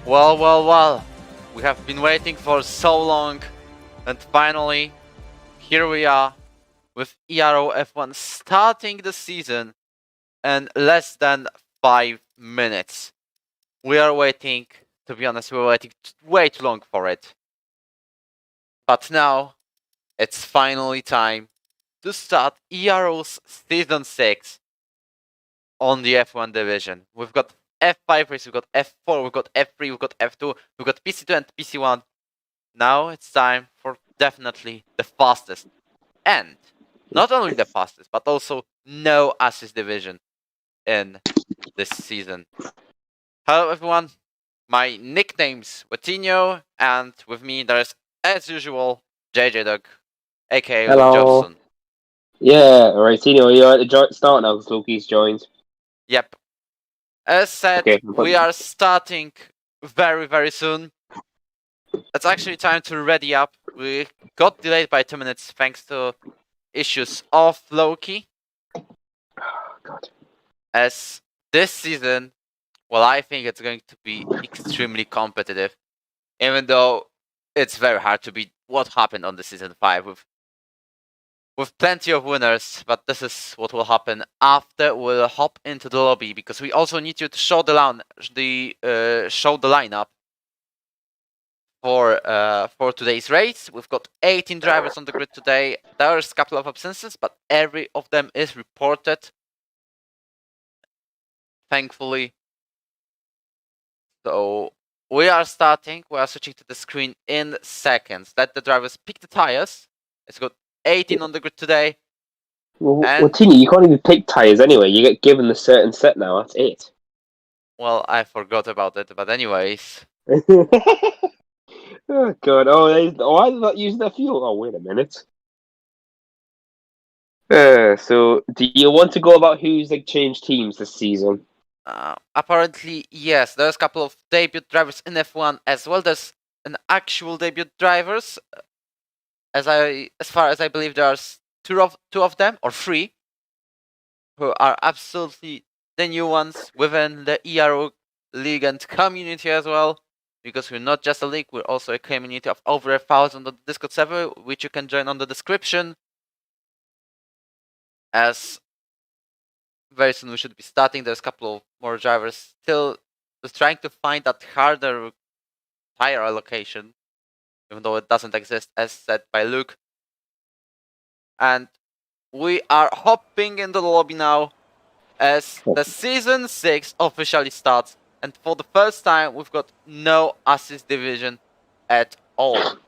Well. We have been waiting for so long, and finally, here we are with ERO F1 starting the season in less than 5 minutes. We are waiting, to be honest, we were waiting way too long for it. But now, it's finally time to start ERO's Season 6 on the F1 division. We've got F5 race, we've got F4, we've got F3, we've got F2, we've got PC2 and PC1. Now it's time for definitely the fastest. And not only the fastest, but also no assist division in this season. Hello everyone, my nickname's Wojciech, and with me there's, as usual, JJ Dog, aka Jobson. Yeah, right, Tino, you're at the start now because Loki's joined. Yep. As said, Okay, we are starting very soon. It's actually time to ready up. We got delayed by 2 minutes thanks to issues of Loki. Oh, God. As this season, well, I think it's going to be extremely competitive. Even though it's very hard to beat what happened on the Season 5 with plenty of winners, but this is what will happen after we'll hop into the lobby, because we also need you to show the lineup for today's race. We've got 18 drivers on the grid today. There's a couple of absences, but every of them is reported, thankfully. So we are starting. We are switching to the screen in seconds. Let the drivers pick the tires. It's got 18 on the grid today. Well, Tino, you can't even pick tyres anyway. You get given a certain set now. That's it. Well, I forgot about it, but anyways. Oh, God. Oh, why did not use the fuel? Oh, wait a minute. So, do you want to go about who's changed teams this season? Apparently, yes. There's a couple of debut drivers in F1 as well. There's an actual debut drivers. As far as I believe, there's two of them, or three, who are absolutely the new ones within the ERO league and community as well. Because we're not just a league, we're also a community of over 1,000 on the Discord server, which you can join on the description. As very soon we should be starting. There's a couple of more drivers still trying to find that harder tire allocation, even though it doesn't exist, as said by Luke. And we are hopping into the lobby now as the Season 6 officially starts. And for the first time, we've got no assist division at all.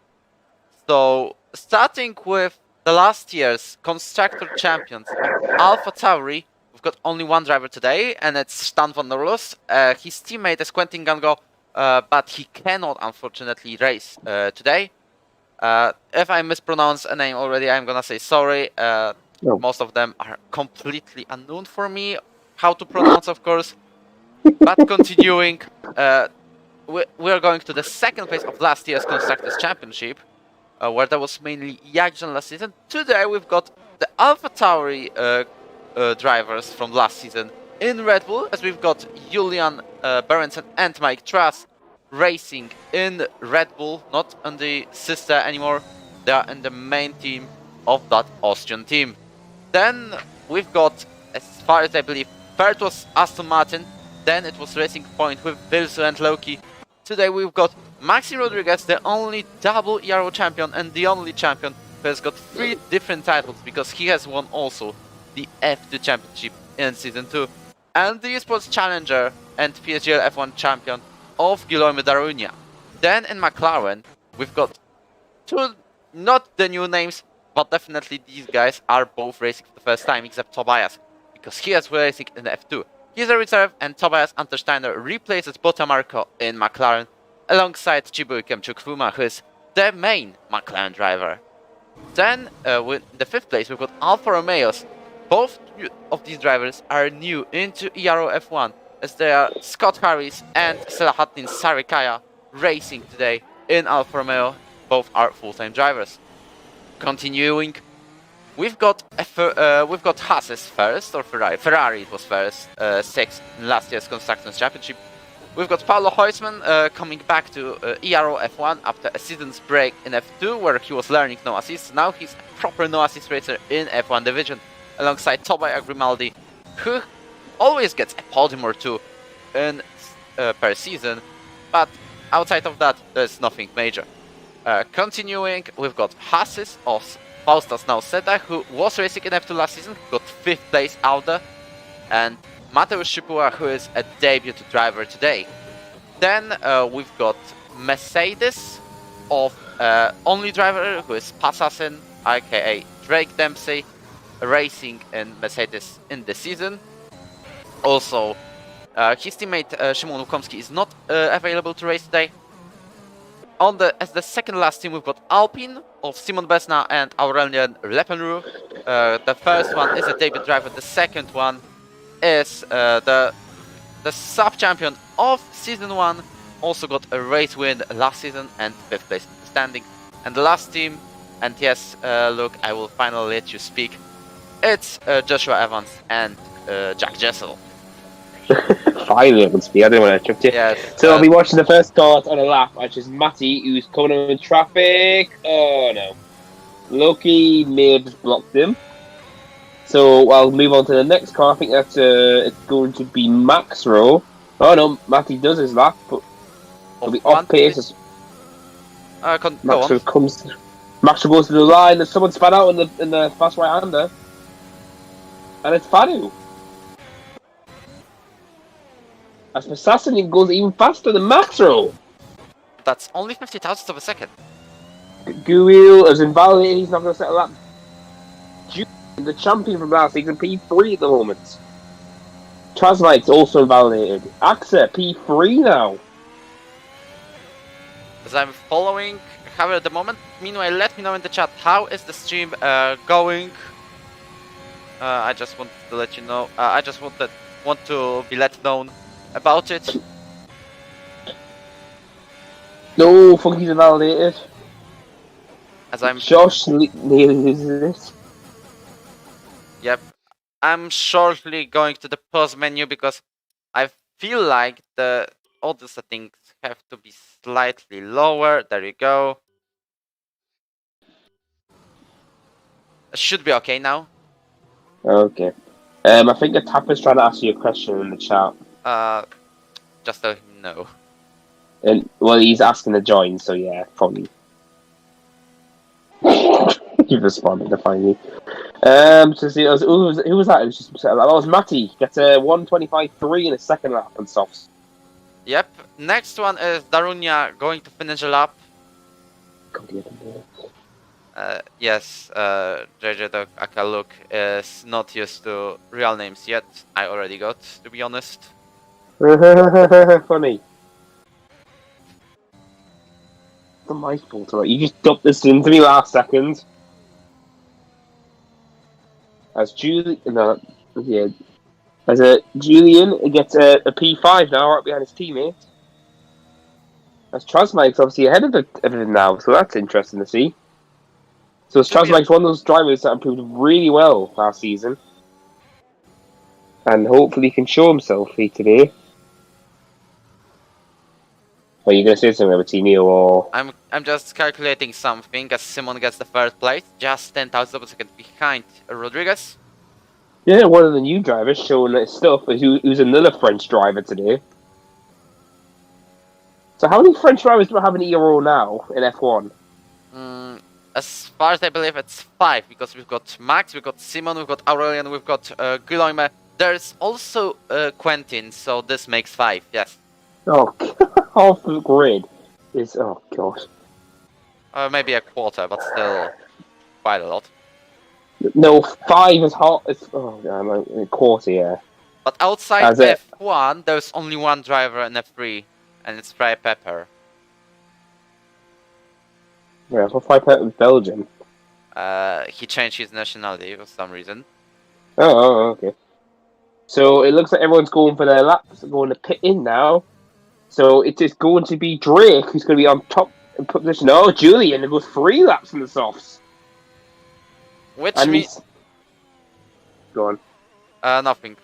So, starting with the last year's Constructor Champions of Alpha Tauri, we've got only one driver today, and it's Stan van der Loos. His teammate is Quentin Gango, but he cannot, unfortunately, race today. If I mispronounce a name already, I'm gonna say sorry. No. Most of them are completely unknown for me, how to pronounce, of course. But continuing, we are going to the second phase of last year's Constructors Championship, where there was mainly Jobson last season. Today we've got the Alpha Tauri drivers from last season in Red Bull, as we've got Julian Berenson and Mike Truss racing in Red Bull, not on the sister anymore. They are in the main team of that Austrian team. Then we've got, as far as I believe, third was Aston Martin. Then it was Racing Point with Vilsu and Loki. Today we've got Maxi Rodriguez, the only double ERO champion and the only champion who has got 3 different titles, because he has won also the F2 Championship in Season 2. And the Esports Challenger and PSGL F1 champion of Guilherme Darunia. Then in McLaren, we've got 2, not the new names, but definitely these guys are both racing for the first time, except Tobias, because he is racing in the F2. He's a reserve, and Tobias Untersteiner replaces Botta Marco in McLaren, alongside Chibuike Chukwuma, who is the main McLaren driver. Then, with the 5th place, we've got Alfa Romeos. Both of these drivers are new into ERO F1, as they are Scott Harris and Selahattin Sarikaya racing today in Alfa Romeo. Both are full-time drivers. Continuing, we've got Haas's first, or Ferrari. Ferrari it was first, 6th in last year's Constructors Championship. We've got Paulo Huisman coming back to ERO F1 after a season's break in F2, where he was learning no assist. Now he's a proper no assist racer in F1 division, alongside Tobias Grimaldi, who always gets a podium or two in per season, but outside of that, there's nothing major. Continuing, we've got Hasis of Faustas Nauseda, who was racing in F2 last season, got 5th place out there, and Mateusz Szipua, who is a debut driver today. Then we've got Mercedes of only driver, who is Passasin, aka Drake Dempsey, racing in Mercedes in the season. Also, his teammate Szymon Łukomski is not available to race today. As the second last team, we've got Alpine of Simon Besna and Aurelien Lepenroux. The first one is a debut driver, the second one is the sub-champion of Season 1, also got a race win last season and 5th place in the standing. And the last team, and yes, look, I will finally let you speak, it's Joshua Evans and Jack Jessel. Finally, I can speak. I didn't want to interrupt you. Yes, so I'll be watching the first start on a lap, which is Matty, who's coming in with traffic. Oh no. Loki may have just blocked him. So I'll move on to the next car. I think that's it's going to be Max Rowe. Oh no, Matty does his lap, but he'll be off pace. Max goes to the line, and someone spat out in the fast right-hander. And it's Fadu. As for Assassin, goes even faster than Max Rowe. That's only 50 thousandths of a second. Guil is invalidated, he's not going to settle that. The champion from last season, P3 at the moment. Trasmite's also invalidated. Axa, P3 now. As I'm following Javier at the moment, meanwhile, let me know in the chat, how is the stream going? I just want to let you know, I just want to be let known about it. No, Funky's invalidated. As I'm Josh loses this. Yep, I'm shortly going to the pause menu because I feel like all the settings have to be slightly lower. There you go. It should be okay now. Okay. I think the Tapper's trying to ask you a question in the chat. Just let him know. And well, he's asking to join, so yeah, probably. He responded to finally. So see, who was that? It was just that was Matty. Gets a 1:25.3 in a second lap on softs. Yep. Next one is Darunia going to finish a lap. Yes, JJ Dog Akaluk is not used to real names yet. I already got, to be honest. Funny. The my fault, right? You just dumped this into me last second. As Julian gets a P5 now, right behind his teammate. As Trasmike's obviously ahead of everything now, so that's interesting to see. So Trasmike's one of those drivers that improved really well last season, and hopefully can show himself here today. Are you going to say something about Tino, or...? I'm just calculating something as Simon gets the third place, just 10,000 of a second behind Rodriguez. Yeah, one of the new drivers showing his stuff, who's another French driver today. So how many French drivers do we have in Euro now in F1? As far as I believe, it's 5, because we've got Max, we've got Simon, we've got Aurelien, we've got Guillaume. There's also Quentin, so this makes 5, yes. Oh, half the grid is... Oh, God. Maybe a quarter, but still quite a lot. No, 5 is hot. Oh, yeah, a quarter, yeah. But outside F1, there's only one driver in F3, and it's Fry Pepper. Yeah, so Fry Pepper was Belgian. He changed his nationality for some reason. Oh, okay. So it looks like everyone's going for their laps, going to pit in now. So it is going to be Drake who's going to be on top position. Oh, Julian, it goes 3 laps in the softs. Which and means... Go on. Nothing.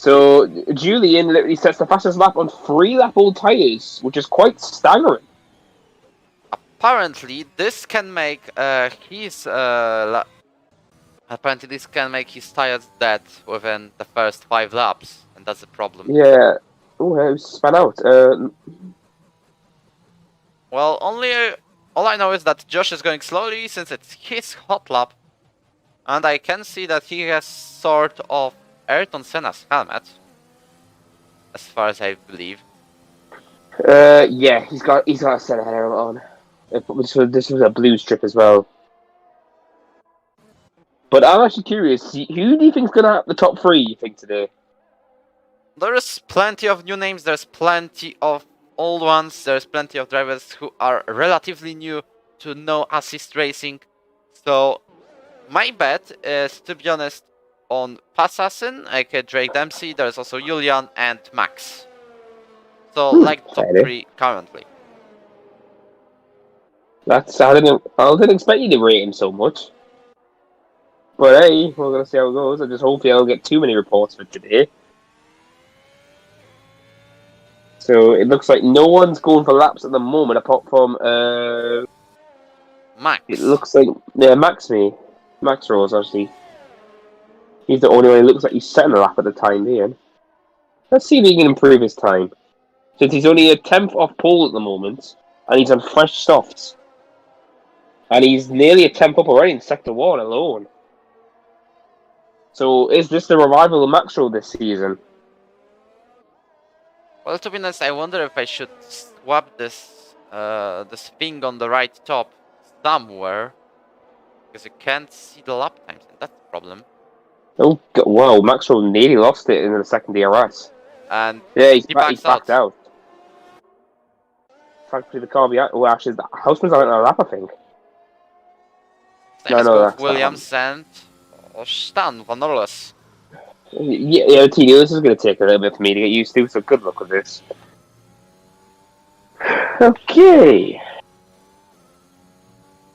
So Julian literally sets the fastest lap on 3-lap-old tyres, which is quite staggering. Apparently, this can make his tires dead within the first 5 laps, and that's a problem. Yeah. Oh, it was spun out. Well, all I know is that Josh is going slowly since it's his hot lap, and I can see that he has sort of Ayrton Senna's helmet, as far as I believe. Yeah, he's got a set of helmet on. This was a blue strip as well. But I'm actually curious, who do you think's gonna have the top 3, you think, today? There is plenty of new names, there's plenty of old ones, there's plenty of drivers who are relatively new to no assist racing. So my bet is, to be honest, on Passassin, aka Drake Dempsey. There's also Julian and Max. So like top 3 currently. I didn't expect you to rate him so much. But hey, we're gonna see how it goes. I just hopefully I don't get too many reports for today. So it looks like no one's going for laps at the moment apart from Max. It looks like Max Rose actually. He's the only one who looks like he's setting a lap at the time being. Let's see if he can improve his time. Since he's only a 10th off pole at the moment, and he's on fresh softs. And he's nearly a 10th up already in Sector 1 alone. So is this the revival of Max Rose this season? Well, to be honest, I wonder if I should swap this thing on the right top somewhere, because you can't see the lap times, and that's the problem. Oh, wow, Max Rose nearly lost it in the second DRS. And yeah, he's backed out. Thankfully, the car behind. Well, actually, the Houseman's out on a lap, I think. That's Williams and Stan Van Orles. Yeah, Tino, this is going to take a little bit for me to get used to, so good luck with this. Okay.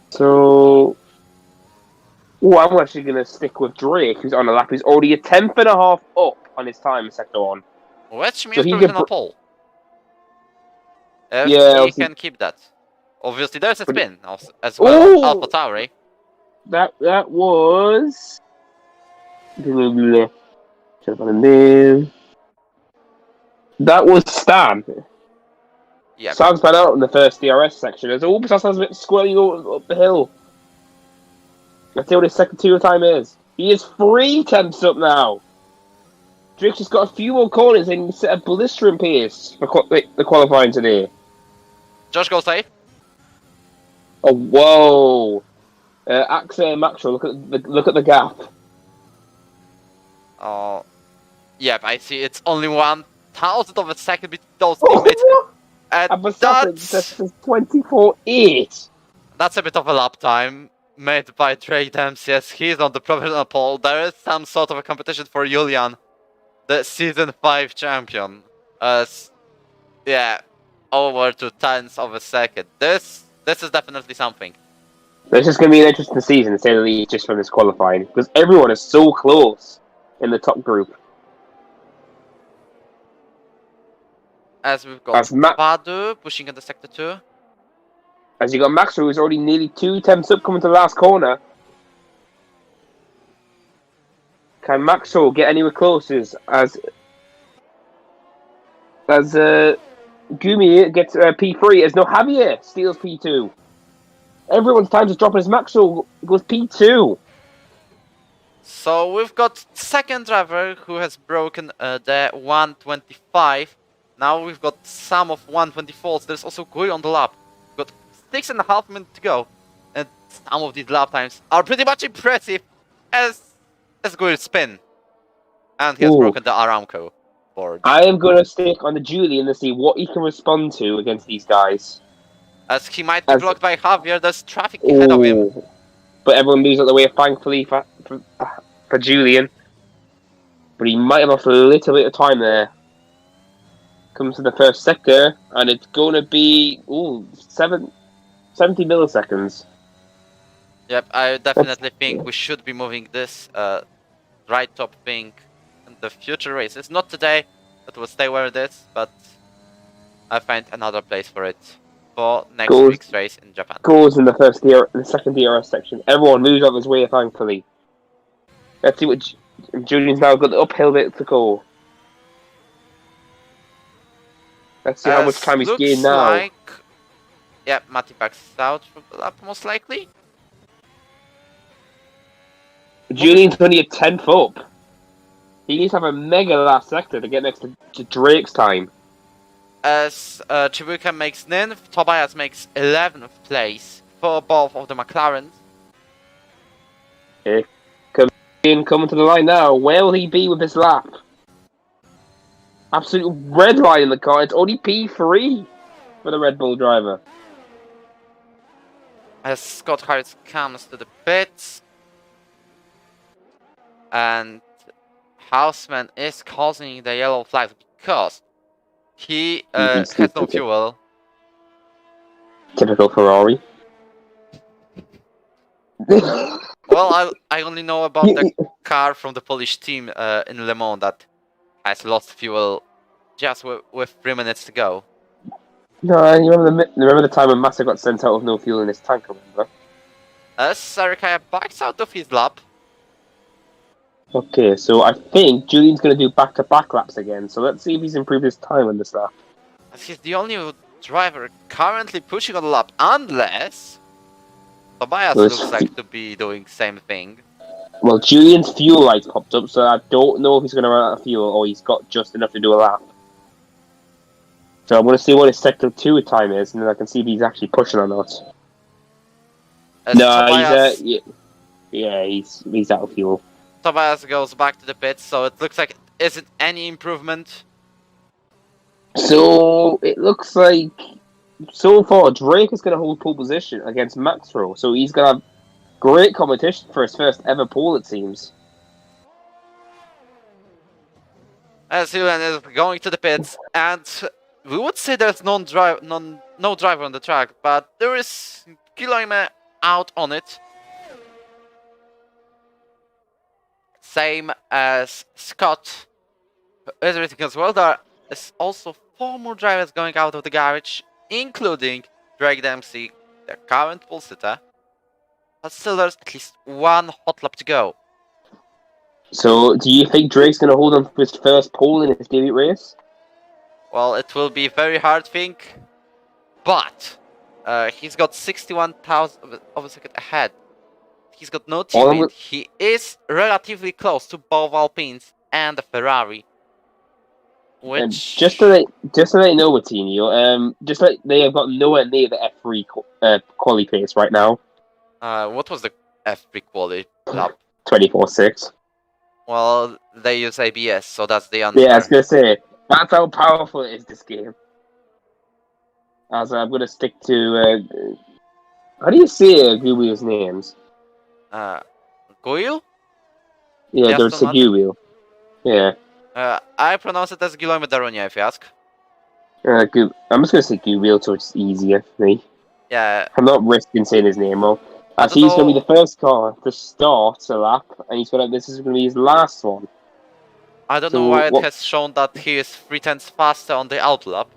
So, I'm actually going to stick with Drake, who's on a lap. He's already a 10th and a half up on his time in Sector 1. Which means he's in a pole. If he can keep that. Obviously, there's a spin as well. Alpha Tauri. That was... That was Stan. Yeah. Stan's been out in the first DRS section. As Stan sounds a bit squirrely up the hill. Let's see what his second tour time is. He is 3 tenths up now. Drake's just got a few more corners and set a blistering pace for the qualifying today. Josh, go safe. Oh, whoa. Axa and Maxwell, look at the gap. Oh, yep, I see. It's only 1,000th of a second between those teammates. And that's 24.8. That's a bit of a lap time made by Drake Dempsey. Yes, he's on the provisional pole. There is some sort of a competition for Julian, the season 5 champion. Yeah, over 2/10 of a second. This is definitely something. This is going to be an interesting season, to say the least, just from this qualifying, because everyone is so close in the top group. As we've got Badu pushing into Sector 2. As you got Max, who's already nearly 2 tenths up coming to the last corner. Can Maxwell get anywhere close as Gumi gets P3 as no Javier steals P2. Everyone's time is dropping as Maxwell goes P2. So we've got second driver who has broken the 125. Now we've got some of 124s. There's also Gui on the lap. We've got 6.5 minutes to go. And some of these lap times are pretty much impressive as Gui's spin. And he has broken the Aramco board. I am going to stick on the Julian to see what he can respond to against these guys. As he might be blocked by Javier, there's traffic ahead of him. But everyone moves out the way, thankfully, for Julian. But he might have lost a little bit of time there. Comes to the first sector, and it's going to be 70 milliseconds. Yep, I definitely think we should be moving this right top thing in the future races. Not today, it will stay where it is, but I find another place for it for next week's race in Japan. Goes in the second DRS section. Everyone moves out of his way, thankfully. Let's see what Julian's now got the uphill bit to go. Let's see how much time he's gained now. Like, yeah, Matti backs out from the lap, most likely. Julian's only a 10th up. He needs to have a mega last sector to get next to Drake's time. As Chibuka makes 9th, Tobias makes 11th place for both of the McLarens. Okay. Coming to the line now. Where will he be with his lap? Absolute red line in the car. It's only P3 for the Red Bull driver. As Scott Harris comes to the pits. And Houseman is causing the yellow flags because he has no fuel. Typical Ferrari. Well, I only know about the car from the Polish team in Le Mans that has lost fuel just with 3 minutes to go. No, you remember the time when Massa got sent out with no fuel in his tank, remember? As Sarikaya backs out of his lap. Okay, so I think Julian's going to do back-to-back laps again, so let's see if he's improved his time on this lap. As he's the only driver currently pushing on the lap, unless Tobias looks like to be doing same thing. Well, Julian's fuel light popped up, so I don't know if he's going to run out of fuel or he's got just enough to do a lap. So I'm going to see what his sector 2 time is, and then I can see if he's actually pushing or not. No, Tobias, he's out of fuel. Tobias goes back to the pits, so it looks like it isn't any improvement. So it looks like so far Drake is going to hold pole position against Maxwell, so he's going to have great competition for his first ever pole, it seems. As Julian is going to the pits, and we would say there's no driver on the track, but there is Guilherme out on it. Same as Scott. Everything as well. There is also 4 more drivers going out of the garage, including Drake Dempsey, the current pole sitter. But still, there's at least 1 hot lap to go. So, do you think Drake's going to hold on for his first pole in his debut race? Well, it will be a very hard thing, but he's got 61,000 of a second ahead. He's got no teammate. He is relatively close to both Alpines and the Ferrari. Which just to let you know, Martino, just like they have got nowhere near the F3 quali pace right now. What was the F3 quali lap? 24.6. Well, they use ABS, so that's the answer. Yeah, I was gonna say that's how powerful it is this game. As I'm gonna stick to how do you say Guwheel's names? Guwheel? Yeah, there's a Guwheel. Yeah. I pronounce it as Guilherme Daronia, if you ask. I'm just gonna say Guwheel, so it's easier for me. Yeah. I'm not risking saying his name though. As he's gonna be the first car to start a lap, and this is gonna be his last one. I don't know why it has shown that he is 3 tenths faster on the out lap.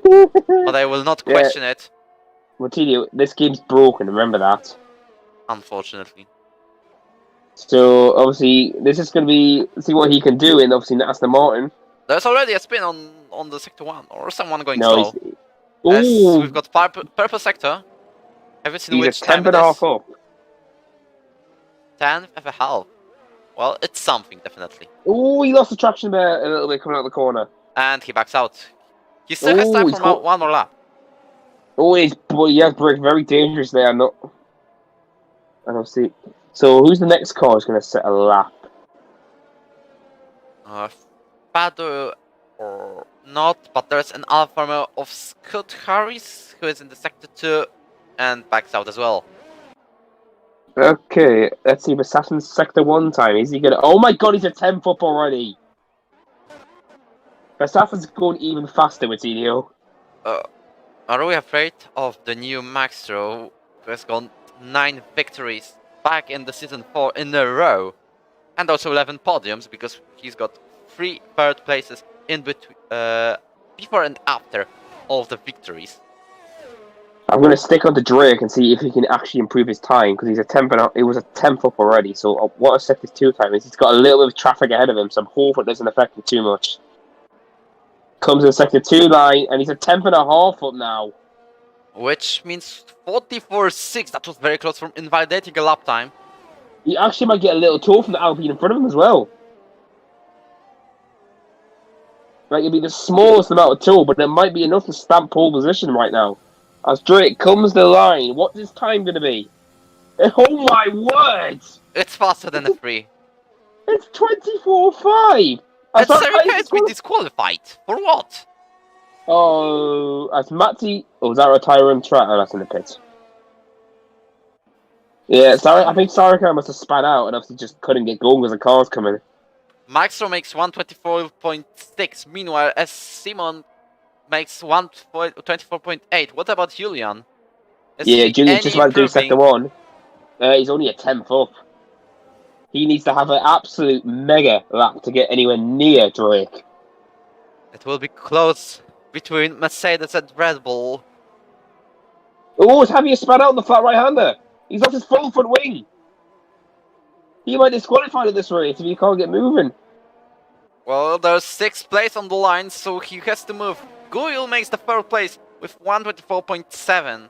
But I will not question it. Martino, this game's broken, remember that. Unfortunately. So, obviously, this is going to be... See what he can do in, obviously, Aston Martin. There's already a spin on the sector 1, or someone going slow. As we've got purple sector. Have you seen which time it is? He's a 10.5 up. 10.5. Well, it's something, definitely. Oh, he lost the traction there a little bit coming out of the corner. And he backs out. He still has time for 1 more lap. Oh, he has braked very dangerous there. I don't see... So, who's the next car who's going to set a lap? Fado or not, but there's an Alfa Romeo of Scott Harris who is in the sector 2 and backs out as well. Okay, let's see Assassin's sector 1 time. Is he going to... Oh my god, he's a 10th up already! Verstappen's going even faster with Martino. Are we afraid of the new Maxtro who has gone 9 victories back in the season 4 in a row? and also 11 podiums because he's got 3 third places in between, before and after all of the victories. I'm going to stick on to Drake and see if he can actually improve his time because he's a 10th and it was a 10th up already. So what I set this 2 time is he's got a little bit of traffic ahead of him, so I'm hoping it doesn't affect him too much. Comes in sector 2 line and he's a 10th and a half up now. Which means 44.6. That was very close from invalidating a lap time. He actually might get a little tour from the Alpine in front of him as well. Like, it'll be the smallest amount of tour, but it might be enough to stamp pole position right now. As Drake comes the line, what's his time going to be? Oh my word! It's faster than a 3. It's 24.5! And Sarika has been disqualified. For what? Oh, as Matty... Oh, is that a Tyrant track? Oh, that's in the pit. Yeah, I think Sarika must have spat out and obviously just couldn't get going because the car's coming. Maxro makes 124.6. Meanwhile, as Simon makes 124.8. What about Julian? Yeah, Julian's just about to do sector 1. He's only a 10th up. He needs to have an absolute mega lap to get anywhere near Drake. It will be close between Mercedes and Red Bull. Oh, it's having a spat out on the flat right-hander. He's off his full front wing. He might disqualify at this race if he can't get moving. Well, there's 6th place on the line, so he has to move. Guil makes the 3rd place with 124.7.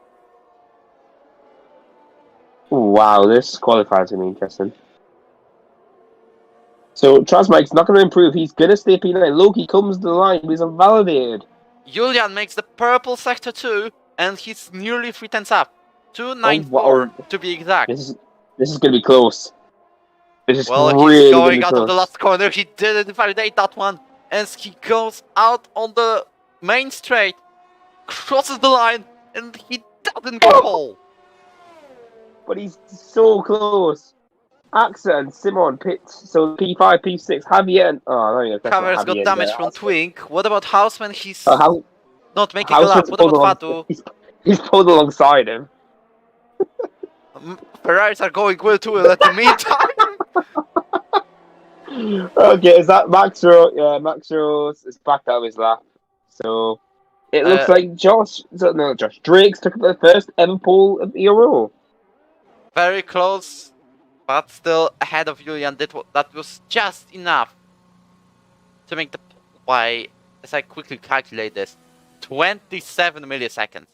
Wow, this qualifies going to be interesting. So, Trasmike's not going to improve. He's going to stay P9. Loki comes to the line, but he's invalidated. Julian makes the purple sector 2, and he's nearly 3 tenths up. 294 to be exact. This is going to be close. This is well, really he's going out close. of the last corner. He didn't validate that one. As he goes out on the main straight, crosses the line, and he doesn't go pole. But he's so close. Axa and Simon pit. So P5, P6, Javier and... Oh, no, Cameron's got damage from Twink. What about Houseman? He's not making a lap. What about Fatu? He's pulled alongside him. Ferraris are going well too at the meantime. Okay, is that Maxro? Yeah, Maxro is back out of his lap. So it looks like Josh. No, Josh. Drake's took the first ever pole of the row. Very close, but still ahead of Julian. That was just enough to make the by. As I quickly calculate this, 27 milliseconds.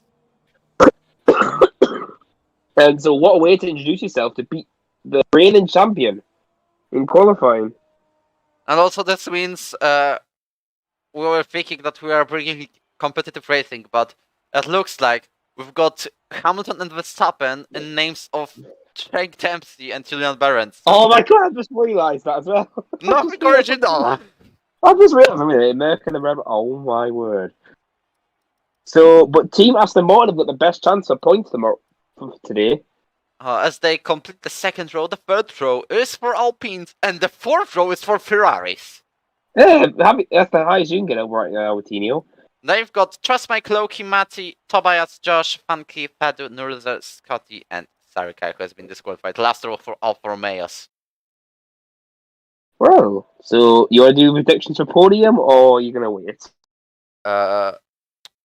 And so, what a way to introduce yourself to beat the reigning champion in qualifying. And also, this means we were thinking that we are bringing competitive racing, but it looks like we've got Hamilton and Verstappen in names of Frank Dempsey and Julian Barents. Oh my god, I just realised that as well. Nothing original. I just realised, American and Red Bull. Oh my word. So, but Team Aston Martin have got the best chance of points today. As they complete the 2nd row, the 3rd row is for Alpines, and the 4th row is for Ferraris. Yeah, that's the highest you can get over right now with Tino. They've got Trustmike, Loki, Matty, Tobias, Josh, Funky, Padu, Nurza, Scotty, and Sarika, who has been disqualified. Last row for Alfa Romeos. Well, so you want to do predictions for podium, or are you going to wait?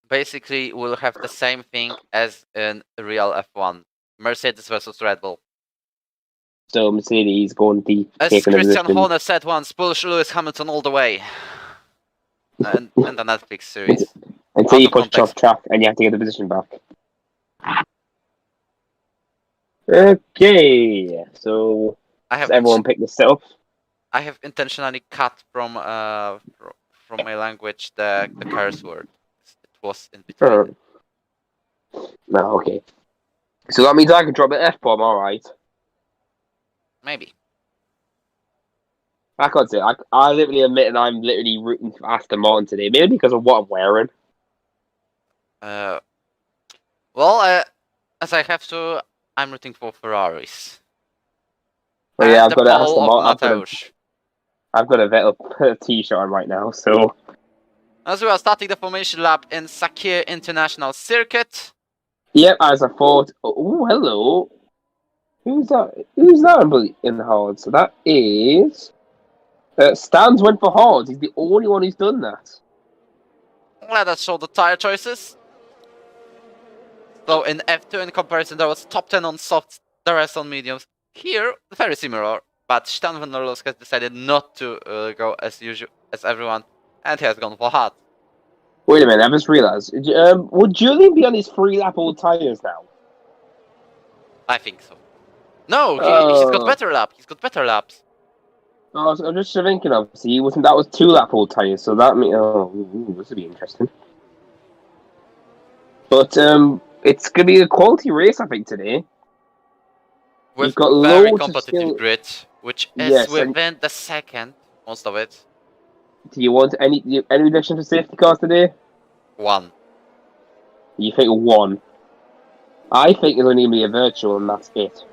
Basically, we'll have the same thing as in real F1. Mercedes versus Red Bull. So Mercedes going deep. As Christian Horner said once, push Lewis Hamilton all the way. And the Netflix series. Until you push off track and you have to get the position back. Okay, so does everyone pick this up? I have intentionally cut from my language the curse word. It was in between. No, okay. So that means I can drop an F-bomb, alright. Maybe. I can't say. I literally admit that I'm literally rooting for Aston Martin today. Maybe because of what I'm wearing. Well, as I have to, I'm rooting for Ferraris. Well, yeah, I've got an Aston Martin. I've got a Vettel t-shirt on right now, so... As we are starting the formation lap in Sakir International Circuit. Yep, as I thought... Oh, hello. Who's that? Who's that in the hard? So that is Stans went for hard. He's the only one who's done that. Let us show the tire choices. So in F2 in comparison, there was top 10 on softs, the rest on mediums. Here, very similar, but Stan van der Loos has decided not to go as usual as everyone, and he has gone for hard. Wait a minute, I just realised. Would Julian be on his 3-lap old tyres now? I think so. No, he's got better laps. He's got better laps. I'm just thinking, obviously, he wasn't. That was 2-lap old tyres, so that means this would be interesting. But it's gonna be a quality race, I think, today. We've got very loads competitive of grid, which is within the second, most of it. Do you want any reduction for safety cars today? 1. You think 1? I think it's only gonna be a virtual, and that's it.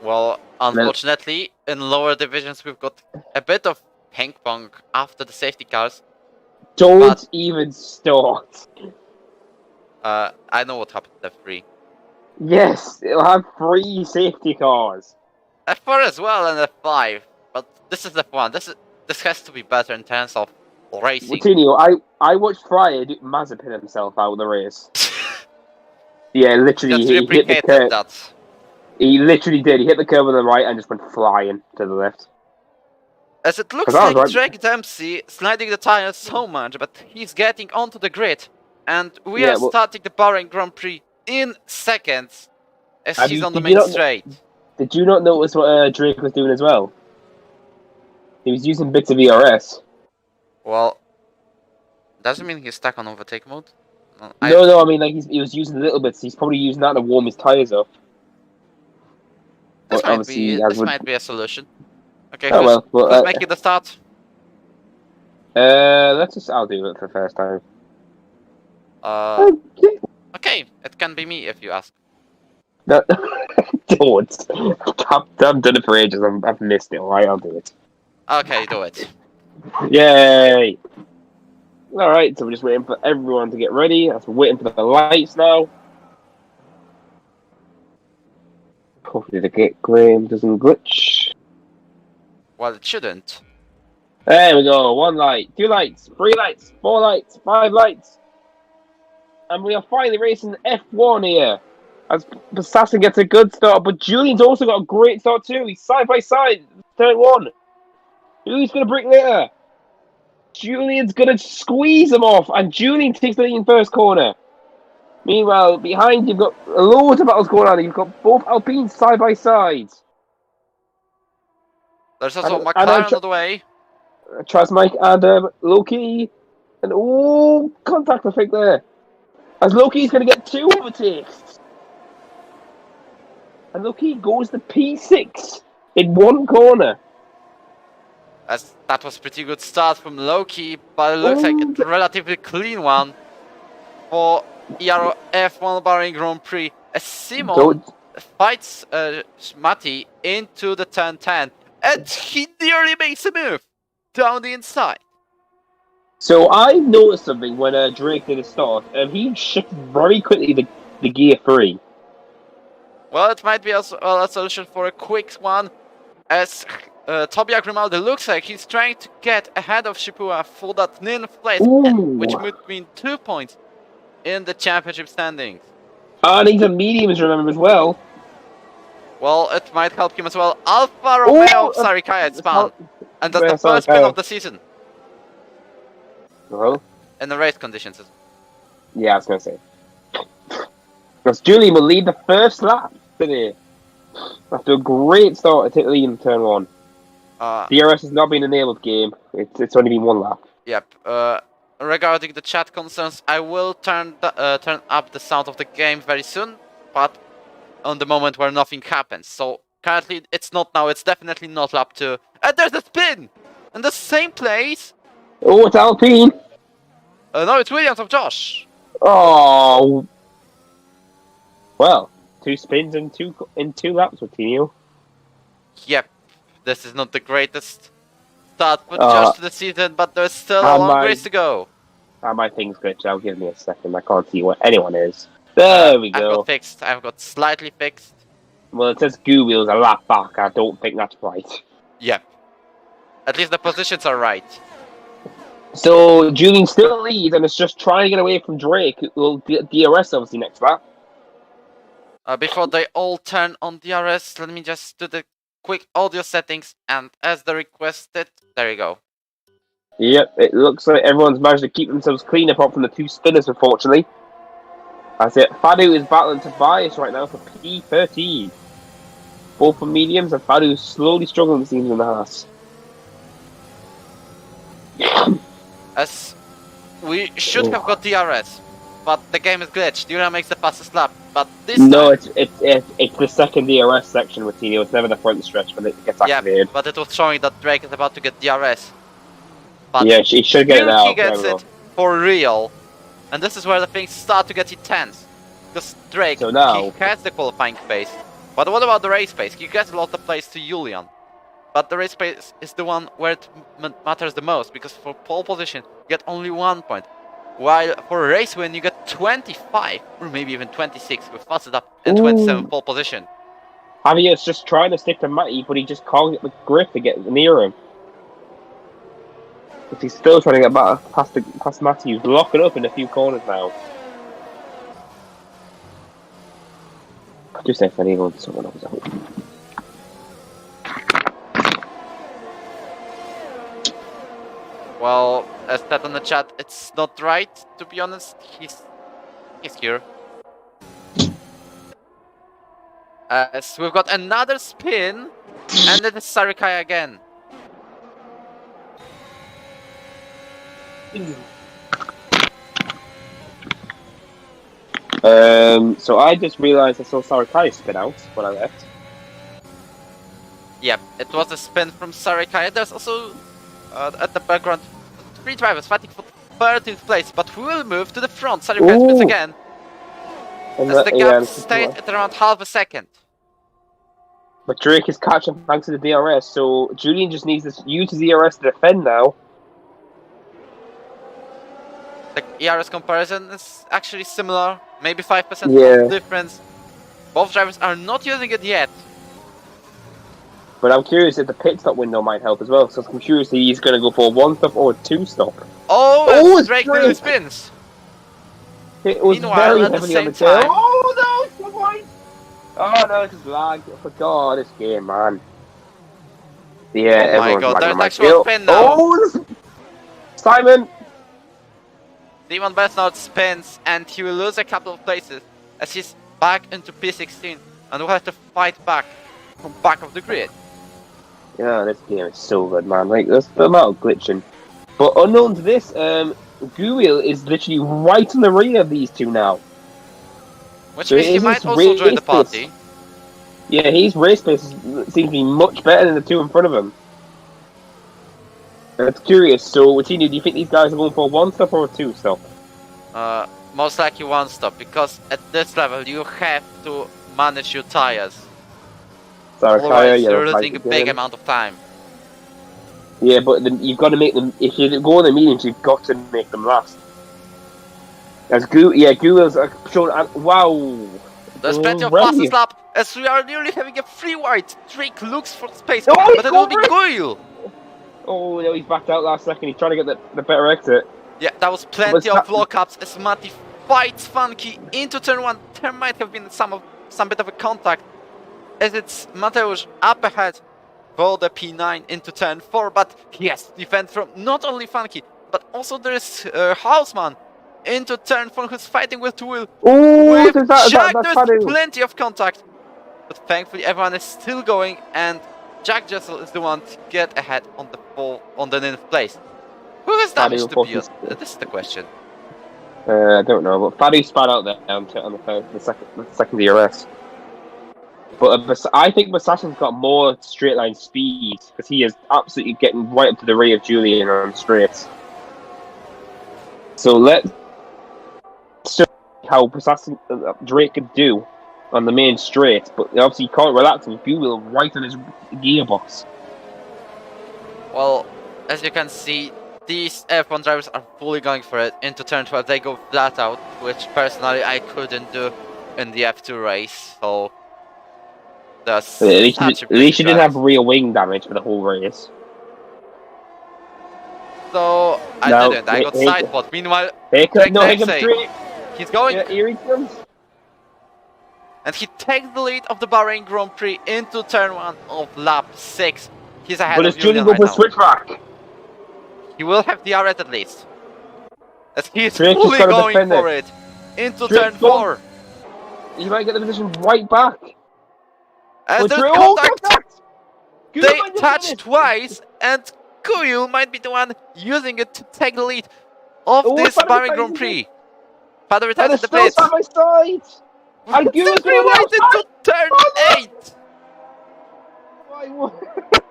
Well, unfortunately, in lower divisions, we've got a bit of ping pong after the safety cars. Don't even start. I know what happened to F3. Yes, it'll have 3 safety cars. F4 as well and F5, but this is F1. This has to be better in terms of racing. Coutinho, I watched Friday Mazepin himself out of the race. Yeah, literally, he hit the curve. That. He literally did. He hit the curve on the right and just went flying to the left. As it looks like Drake Dempsey sliding the tires so much, but he's getting onto the grid. And we are starting the Bahrain Grand Prix in seconds as he's on the main straight. Did you not notice what Drake was doing as well? He was using bits of ERS. Well, doesn't mean he's stuck on overtake mode. No, I mean, like, he was using little bits. He's probably using that to warm his tires up. This might be a solution. Okay, who's making the start? I'll do it for the first time. Okay, it can be me if you ask. No, don't. I've done it for ages. I've missed it. Alright, I'll do it. Okay, do it. Yay! Alright, so we're just waiting for everyone to get ready. We're waiting for the lights now. Hopefully the game doesn't glitch. Well, it shouldn't. There we go. 1 light, 2 lights, 3 lights, 4 lights, 5 lights. And we are finally racing F1 here. As Assassin gets a good start, but Julian's also got a great start too. He's side by side, turn 1. Who's going to break later? Julian's going to squeeze him off, and Julian takes the lead in first corner. Meanwhile, behind you've got loads of battles going on. You've got both Alpines side by side. There's also McLaren on the way. Mike and Loki. And contact I think there. As Loki's going to get 2 overtakes. And Loki goes to P6 in 1 corner. That was a pretty good start from Loki, but it looks like a relatively clean one for ERO F1 Bahrain Grand Prix. As Simon fights Matti into the turn 10, and he nearly makes a move down the inside. So I noticed something when Drake did a start. He shifted very quickly the gear 3. Well, it might be a solution for a quick one, as Tobia Grimaldi looks like he's trying to get ahead of Shipua for that 9th place, which would mean 2 points in the championship standings. And he's a mediums, remember, as well. Well, it might help him as well. Alfa Romeo Sarikaya spun. And that's the first spin of the season. Well, in the race conditions. Yeah, I was going to say. Because Julian will lead the first lap today. After a great start to take the lead in turn 1. DRS has not been enabled game. It's only been 1 lap. Yep. Regarding the chat concerns, I will turn up the sound of the game very soon, but on the moment where nothing happens. So currently it's not now. It's definitely not lap 2. And there's a spin in the same place. Oh, it's Alpine. No, it's Williams of Josh. Oh. Well, 2 spins in 2 laps with Tino. Yep. This is not the greatest start for Josh to the season, but there's still a long race to go. My thing's glitched out. Give me a second. I can't see what anyone is. There we I've go. got fixed. I've got slightly fixed. Well, it says goo wheels a lap back. I don't think that's right. Yep. At least the positions are right. So Julian still leads, and it's just trying to get away from Drake. Well, DRS obviously next lap. Before they all turn on DRS, let me just do the quick audio settings, and as the requested, there you go. Yep, it looks like everyone's managed to keep themselves clean apart from the two spinners, unfortunately. That's it. Fadu is battling Tobias right now for P13. Both for mediums, and Fadu is slowly struggling with teams in the Haas. As we should have got DRS, but the game is glitched. Julian makes the fastest lap, but this No, time... it's the second DRS section with Tino. It's never the front stretch when it gets activated. Yeah, but it was showing that Drake is about to get DRS. But Yeah, he should get it He out. gets it for real, and this is where the things start to get intense. Because Drake, So now- he has the qualifying pace, but what about the race pace? He gets a lot of place to Julian. But the race pace is the one where it matters the most, because for pole position, you get only 1 point. While for a race win, you get 25, or maybe even 26 with fastest up and 27 pole position. Javier's just trying to stick to Matty, but he just can't get the grip to get near him. But he's still trying to get past Matty, who's locking up in a few corners now. Just if anyone, someone else out. Well, as said on the chat, it's not right, to be honest. He's here. So we've got another spin, and it is Sarikai again. So I just realised I saw Sarakai spin out when I left. Yep, it was a spin from Sarikai. There's also, at the background, 3 drivers fighting for 13th place, but we will move to the front. Sarikai spins again. And As the gap stayed at around half a second. But Drake is catching thanks to the DRS, so Julian just needs to use his DRS to defend now. The ERS comparison is actually similar, maybe 5% difference. Both drivers are not using it yet. But I'm curious if the pit stop window might help as well, so I'm curious if he's going to go for a 1-stop or a 2-stop. Oh, it's Drake really spins. It was Meanwhile, very at the heavily on same the tail. time... Oh no, come on! Oh no, it's just lag. For God, this game, man. Yeah, Oh my everyone's God, lagging there's on my actual tail. spin now. Oh, Simon! Demon Besnard spins, and he will lose a couple of places as he's back into P16 and will have to fight back from back of the grid. Yeah, this game is so good, man. Like, there's the amount of glitching. But unknown to this, Guil is literally right on the rear of these two now. Which So means he it might is also join the race party. Yeah, his race pace seems to be much better than the two in front of him. That's curious. So, Watini, do you think these guys are going for a 1-stop or a 2-stop? Most likely 1-stop, because at this level you have to manage your tires. Otherwise you're losing a big amount of time. Yeah, but then you've got to make them. If you go on the mediums, you've got to make them last. As Google's shown. Wow. There's plenty of Right. fastest lap as we are nearly having a free wide. Drake looks for space, Oh, but it will be Goyle. Oh no, he's backed out last second. He's trying to get the better exit. Yeah, that was plenty of lockups as Matty fights Funky into turn 1. There might have been some bit of a contact as it's Mateusz up ahead for the P9 into turn 4, but he has to defend from not only Funky, but also there is Hausmann into turn 4 who's fighting with Will. Oh, Jack, there's plenty of contact, but thankfully everyone is still going, and Jack Jessel is the one to get ahead on the 9th place. Who has damage to be? This is the question. I don't know, but Fadu spat out there on the second DRS. But I think Basassin's got more straight line speed because he is absolutely getting right up to the rear of Julian on straights. So let's show how Basassin Drake could do on the main straight, but obviously he can't relax with Google right on his gearbox. Well, as you can see, these F1 drivers are fully going for it into turn 12. They go flat out, which personally I couldn't do in the F2 race. So that's At least, such a at least you didn't drive. have rear wing damage for the whole race. So I No, didn't. I got here- sidepod. Meanwhile, Here comes, Greg no, here comes Dempsey, Drake. he's going, Yeah, here he comes. and he takes the lead of the Bahrain Grand Prix into turn 1 of lap 6. He's ahead But of it's Julian Julian go right for now. switchback. He will have the RS at least. As he's Drake just fully gotta going defend for it. it into Drake, turn go. 4. He might get the position right back. As But there's Drake- contact, contact! they Good might touch defend it. twice, and Kuyul might be the one using it to take the lead of Oh, this Father Bahrain Retides Grand is Prix. Father And retired the at the still pits. side by side. And Still Gua's free going wide outside. into turn Father! 8. Why, what?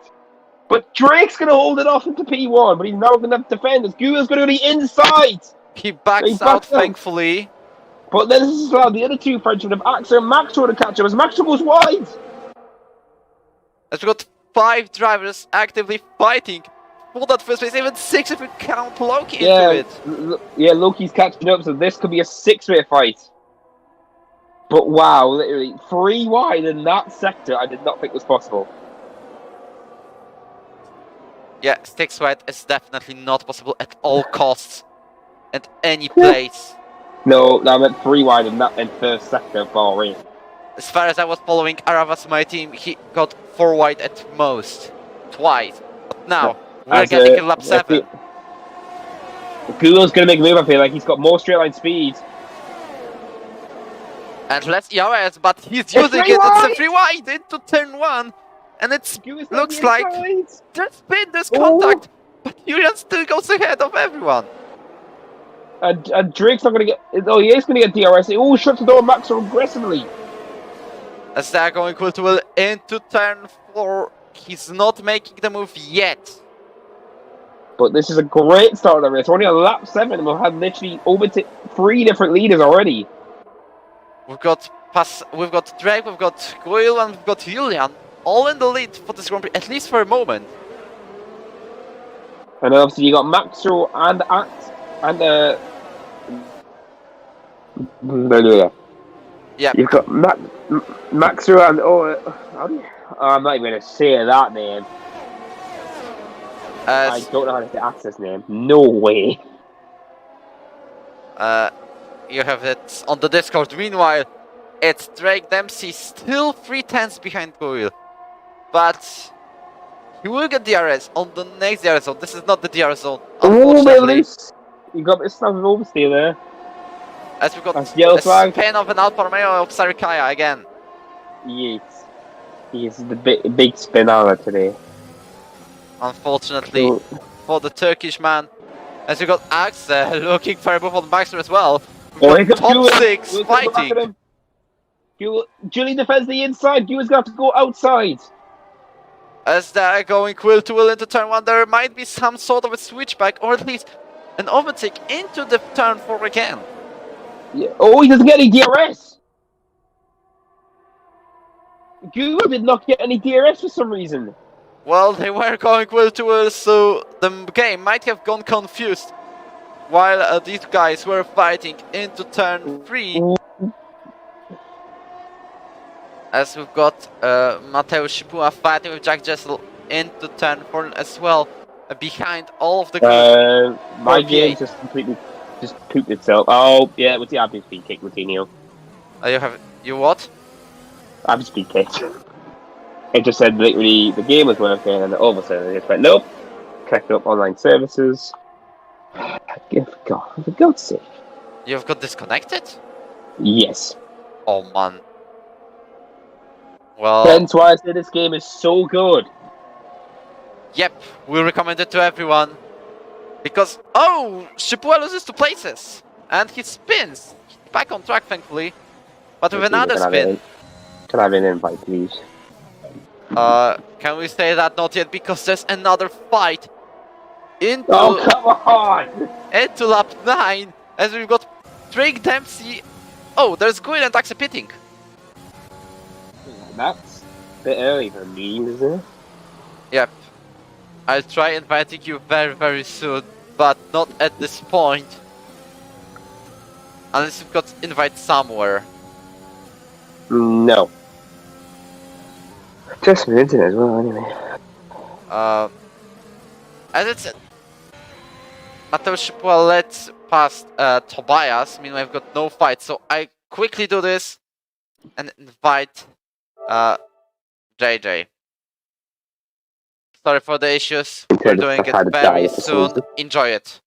But Drake's going to hold it off into P1, but he's now going to have to defend. Gua's going to be inside. He backs He out, backs out. thankfully. But then this is allowed the other two French would have Axel and Max trying to catch him as Max goes wide. As we got 5 drivers actively fighting for that first place, even 6 if we count Loki into it. Yeah, Loki's catching up, so this could be a 6-way fight. But wow, literally 3 wide in that sector, I did not think was possible. Yeah, 6 wide is definitely not possible at all costs. At any place. No, I meant 3 wide in that in first sector of Bahrain. As far as I was following Aravas, my team, he got 4 wide at most. Twice. But now, we're As getting in lap 7. Gua's going to make a move, I feel like he's got more straight line speed. And less ERS, but he's using free it. It's wide! a free wide into turn 1. And it Gua's on looks the like inside. there's spin, there's Oh. contact. But Julian still goes ahead of everyone. And Drake's not going to get... Oh, he is going to get DRS. Oh, shuts the door Max so aggressively. As they're going will to will into turn 4. He's not making the move yet. But this is a great start of the race. We're only on lap 7 and we've had literally over 3 different leaders already. We've got Drake, we've got Goyle, and we've got Julian. All in the lead for this Grand Prix, at least for a moment. And then obviously you got Maxwell and Act and Yeah. You've got Maxwell and I'm not even gonna say that name. I don't know how to say Act's name. No way. You have it on the Discord. Meanwhile, it's Drake Dempsey still 3/10 behind Goyle. But he will get DRS on the next DRS zone. This is not the DRS zone, unfortunately. You got this stuff of oversteer there. As we've got That's yellow a flag. spin of an Alfa Romeo of Sarikaya again. Yes. He is the big spinner today. Unfortunately for the Turkish man. As we got Axe looking for a move on Baxter as well. Oh, here comes Top Gulen. 6 Gulen's gonna go back at fighting. him. Julie defends the inside. Gulen's got to go outside. As they're going will to will into turn 1, there might be some sort of a switchback or at least an overtake into the turn 4 again. Yeah. Oh, he doesn't get any DRS. Gulen did not get any DRS for some reason. Well, they were going will to will, so the game might have gone confused while these guys were fighting into turn 3. As we've got Mateusz Szipua fighting with Jack Jessel into turn 4 as well, behind all of the group. My for game V8. just completely pooped itself. Oh, yeah, with the average speed kick, Routinho. You what? Average speed kick. It just said literally the game was working, and all of a sudden it just went, nope. Connect up online services. For God's sake. You've got disconnected? Yes. Oh man. Well, Hence why I say this game is so good. yep, we recommend it to everyone. Because, oh, Shipua loses 2 places. And he spins. He's back on track, thankfully. But with another spin. Can I have an invite, please? Can we say that not yet? Because there's another fight into, Oh, come on! into lap 9. As we've got Drake Dempsey. Oh, there's Gwyn and Axe pitting. That's a bit early for me, isn't it? Yep. I'll try inviting you very, very soon. but not at this point. Unless you've got invite somewhere. No. Just the internet as well, anyway. As it's Mateusz Szipła led past Tobias. Meanwhile, I've got no fight, so I quickly do this and invite JJ. Sorry for the issues. We're doing it very soon. Enjoy it.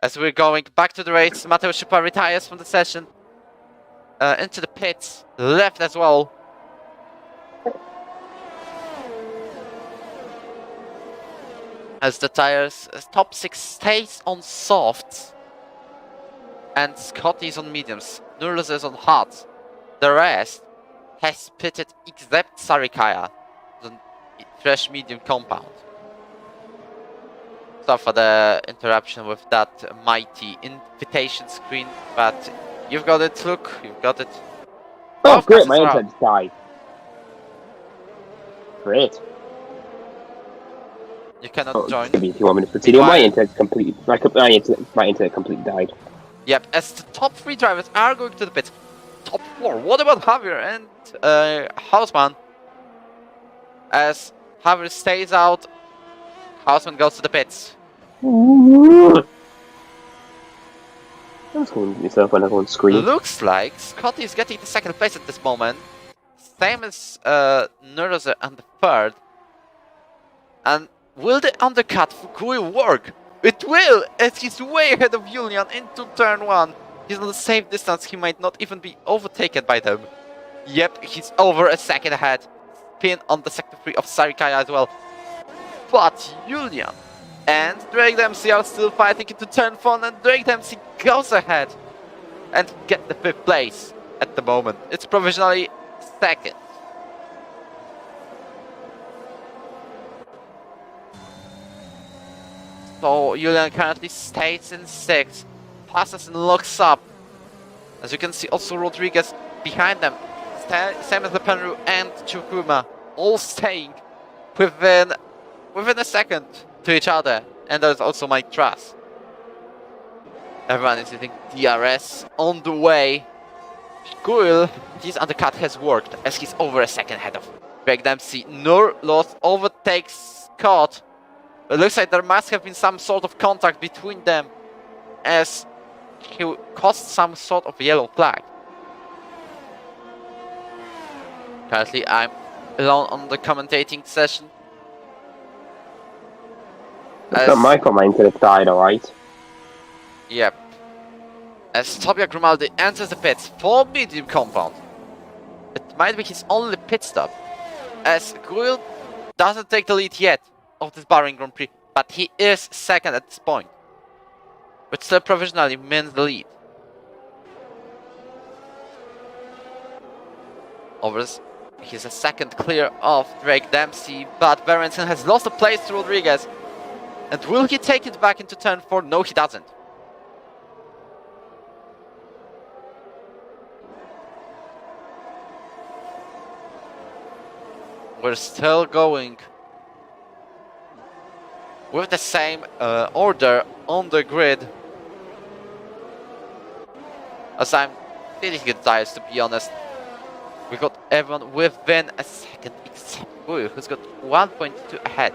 As we're going back to the race, Mateusz Szipła retires from the session into the pits, left as well. As the tires, top 6 stays on softs, and Scotty is on mediums, Nurles is on hards. The rest has pitted except Sarikaya, the fresh medium compound. Sorry for the interruption with that mighty invitation screen, but you've got it, look, you've got it. Oh, great, my internet's died. Great. You cannot join. If you want me to proceed, my internet's complete. My internet completely died. Yep, as the top 3 drivers are going to the pits. Top 4, what about Javier and Hausmann? As Javier stays out, Hausmann goes to the pits. That's going yourself on everyone's screen. Looks like Scotty is getting the 2nd place at this moment. Same as Nurse on the 3rd. And will the undercut for Guil work? It will, as he's way ahead of Julian into turn 1. He's on the same distance, he might not even be overtaken by them. Yep, he's over a second ahead. Spin on the sector 3 of Sarikaya as well. But Julian and Drake Dempsey are still fighting into turn 4, and Drake Dempsey goes ahead and get the 5th place at the moment. It's provisionally 2nd. So Julian currently stays in 6th, passes and looks up. As you can see, also Rodriguez behind them, same as Lepenru and Chukuma, all staying within a second to each other. And there's also Mike Truss. Everyone is hitting DRS on the way. Guil, his undercut has worked as he's over a second ahead of Greg Dempsey. Nur lost, overtakes Scott. It looks like there must have been some sort of contact between them as he caused some sort of yellow flag. Currently I'm alone on the commentating session. It's my internet died, alright? Yep. As Tobia Grimaldi enters the pits for medium compound. It might be his only pit stop, as Guil doesn't take the lead yet of this Bahrain Grand Prix, but he is 2nd at this point, but still provisionally means the lead. He's a 2nd clear of Drake Dempsey, but Berenson has lost a place to Rodriguez. And will he take it back into turn 4? No, he doesn't. We're still going with the same order on the grid. As I'm feeling good tires, to be honest. We got everyone within a second except Guil, who's got 1.2 ahead.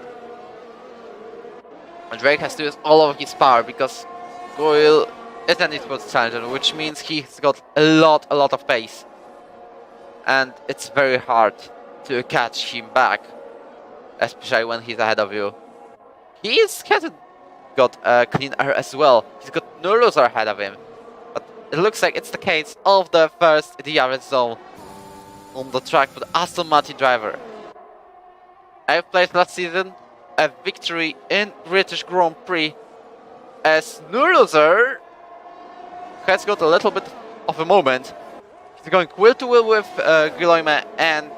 And Drake has to use all of his power because Guil is an esports challenger, which means he's got a lot of pace. And it's very hard to catch him back, especially when he's ahead of you. He's got clean air as well. He's got Nuruzer ahead of him. But it looks like it's the case of the first DRS zone on the track for the Aston Martin driver. I've played last season a victory in British Grand Prix as Nuruzer has got a little bit of a moment. He's going wheel to wheel with Guilherme, and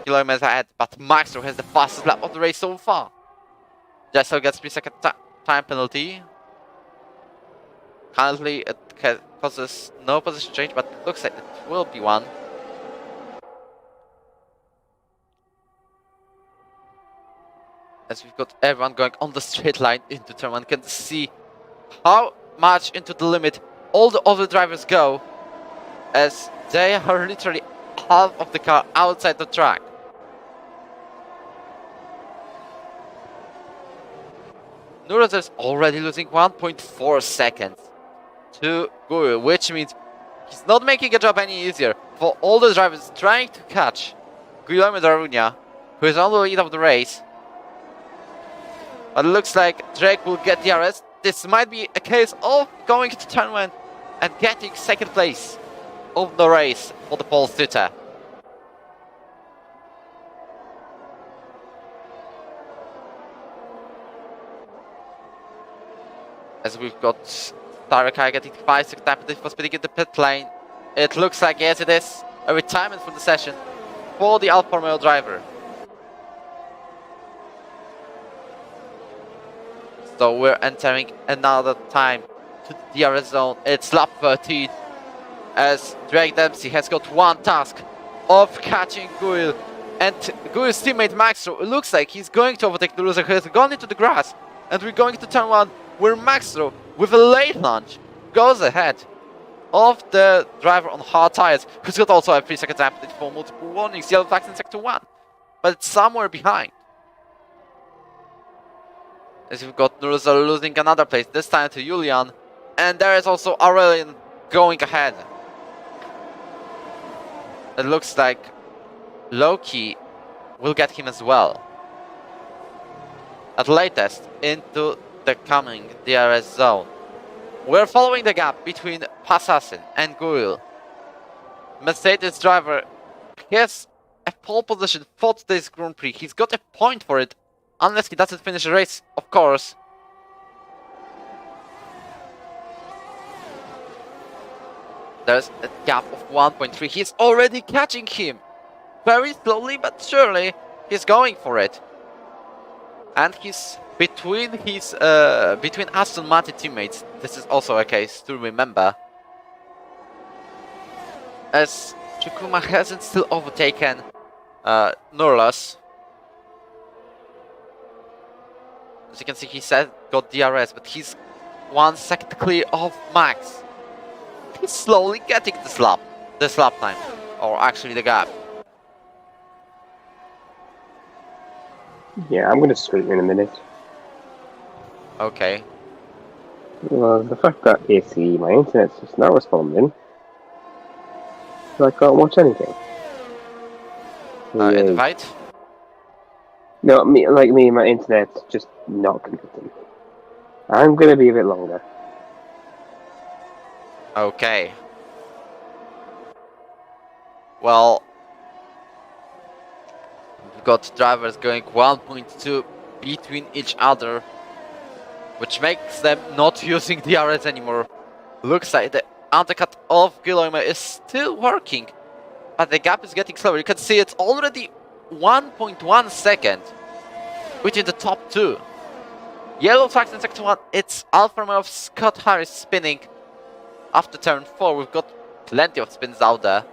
Guilherme is ahead, but Maxter has the fastest lap of the race so far. Jessel gets 3-second time penalty. Currently it causes no position change, but it looks like it will be one. as we've got everyone going on the straight line into turn 1. You can see how much into the limit all the other drivers go, as they are literally half of the car outside the track. Nurozer is already losing 1.4 seconds to Guru, which means he's not making a job any easier for all the drivers trying to catch Guillermo Darunia, who is on the lead of the race. But it looks like Drake will get the arrest. This might be a case of going to turn 1 and getting second place of the race for the pole sitter. As we've got Taraka getting 5 seconds penalty for speeding in the pit lane. It looks like, yes, it is a retirement from the session for the Alfa Romeo driver. So we're entering another time to the DRS zone. It's lap 13, as Drake Dempsey has got one task of catching Guil. And Guil's teammate Maxro, it looks like he's going to overtake the loser who has gone into the grass. And we're going to turn 1, where Maxro, with a late launch, goes ahead of the driver on hard tires, who's got also a 3 seconds penalty for multiple warnings, yellow flags in sector 1. But it's somewhere behind. As we've got Nurozer losing another place, this time to Julian. And there is also Aurelian going ahead. It looks like Loki will get him as well. At latest, into the coming DRS zone. We're following the gap between Passassin and Guil. Mercedes driver has a pole position for today's Grand Prix. He's got a point for it, unless he doesn't finish the race, of course. There's a gap of 1.3. He's already catching him. Very slowly but surely, he's going for it. And he's between Aston Martin teammates. This is also a case to remember, as Chikuma hasn't still overtaken Nurlas. As you can see, he said got DRS, but he's 1 second clear of Max. He's slowly getting this lap time, or actually the gap. Yeah, I'm going to scream in a minute. Okay. Well, the fact that basically my internet's just not responding, so I can't watch anything. Invite? No, my internet's just not connecting. I'm going to be a bit longer. Okay. Well, we've got drivers going 1.2 between each other, which makes them not using DRS anymore. Looks like the undercut of Guillermo is still working, but the gap is getting slower. You can see it's already 1.1 second between the top two. Yellow flags in sector 1. It's Alfa Romeo of Scott Harris spinning after turn 4. We've got plenty of spins out there.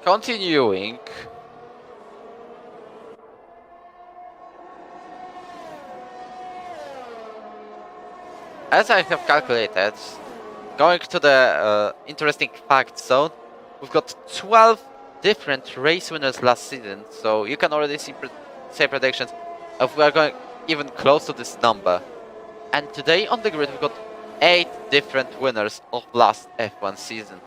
Continuing. As I have calculated, going to the interesting fact zone, we've got 12 different race winners last season, so you can already say predictions if we are going even close to this number. And today on the grid we've got 8 different winners of last F1 season.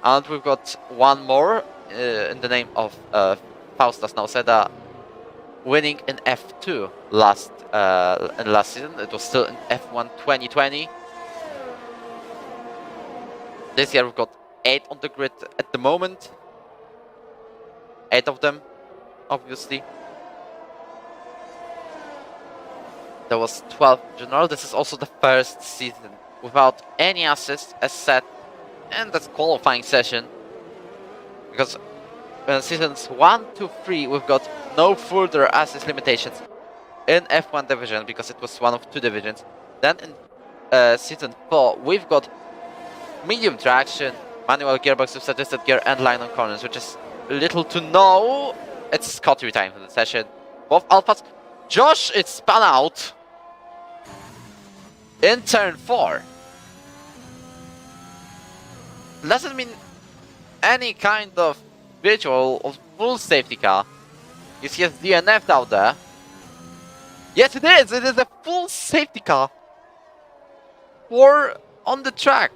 And we've got one more in the name of Faustas Nauseda, winning in F2 last season. It was still in F1 2020. This year we've got 8 on the grid at the moment. 8 of them, obviously. There was 12 in general. This is also the first season without any assists as set in this qualifying session. Because in seasons 1 to 3 we've got no further assist limitations in F1 division, because it was one of 2 divisions. Then in season 4 we've got medium traction, Manual gearbox with suggested gear and line on corners, which is little to know. It's Scotty retiring from the session. Both Alphas. Josh is spun out in turn 4. Doesn't mean any kind of visual of full safety car. You see has DNF out there. Yes, it is. It is a full safety car. 4 on the track.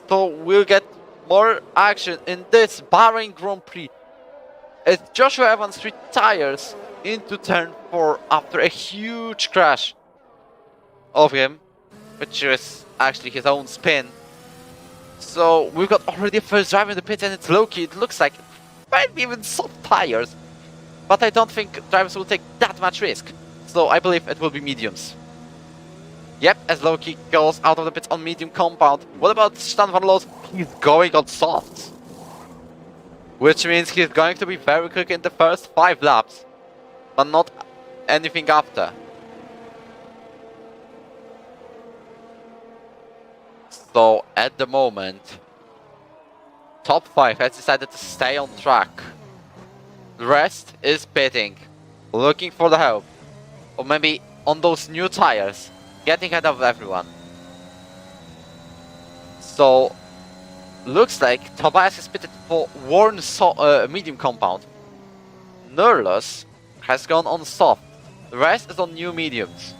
So we'll get more action in this Bahrain Grand Prix. As Joshua Evans retires into turn 4 after a huge crash of him, which is actually his own spin. So we've got already a first driver in the pits, and it's Loki. It looks like it might be even soft tires, but I don't think drivers will take that much risk. So I believe it will be mediums. Yep, as Loki goes out of the pits on medium compound. What about Stan van Loos? He's going on soft, which means he's going to be very quick in the first 5 laps, but not anything after. So at the moment, top 5 has decided to stay on track. The rest is pitting, looking for the help, or maybe on those new tires, getting ahead of everyone. So looks like Tobias has pitted for worn medium compound. Nurlos has gone on soft. The rest is on new mediums.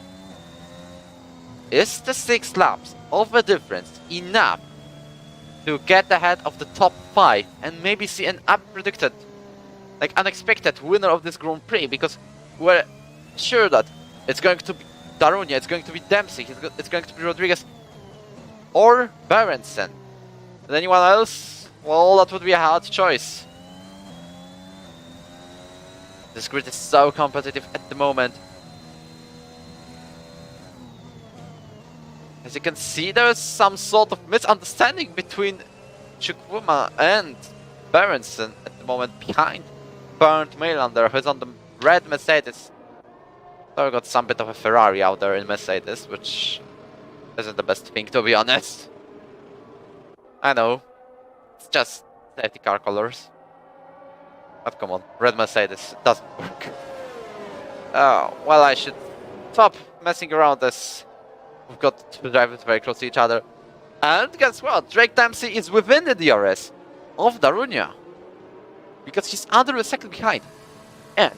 Is the 6 laps of a difference enough to get ahead of the top 5 and maybe see an unpredicted, like unexpected winner of this Grand Prix? Because we're sure that it's going to be Darunia, it's going to be Dempsey, it's going to be Rodriguez or Berenson. And anyone else? Well, that would be a hard choice. This grid is so competitive at the moment. As you can see, there's some sort of misunderstanding between Chukwuma and Berenson at the moment, behind Bernd Mailander, who's on the red Mercedes. So we got some bit of a Ferrari out there in Mercedes, which isn't the best thing, to be honest. I know, it's just safety car colors. But come on, red Mercedes doesn't work. Oh, well, I should stop messing around this. We've got 2 drivers very close to each other. And guess what? Drake Dempsey is within the DRS of Darunia, because he's under a second behind. And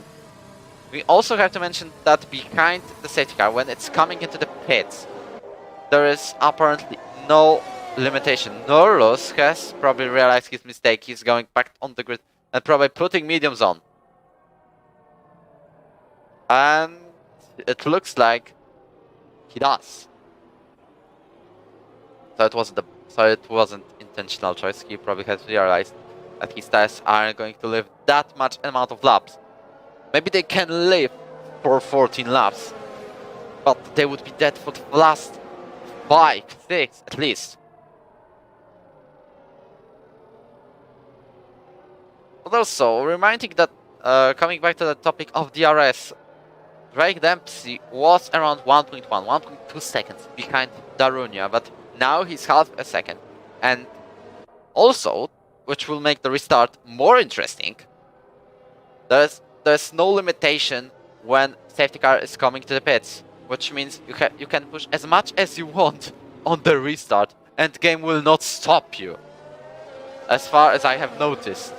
we also have to mention that behind the safety car, when it's coming into the pits, there is apparently no limitation. Norlos has probably realized his mistake. He's going back on the grid and probably putting mediums on. And it looks like he does. So it wasn't intentional choice. He probably has realized that his tires aren't going to live that much amount of laps. Maybe they can live for 14 laps, but they would be dead for the last 5, 6 at least. But also, reminding that, coming back to the topic of DRS, Drake Dempsey was around 1.2 seconds behind Darunia, but now he's half a second. And also, which will make the restart more interesting, there's no limitation when safety car is coming to the pits, which means you can push as much as you want on the restart and the game will not stop you, as far as I have noticed.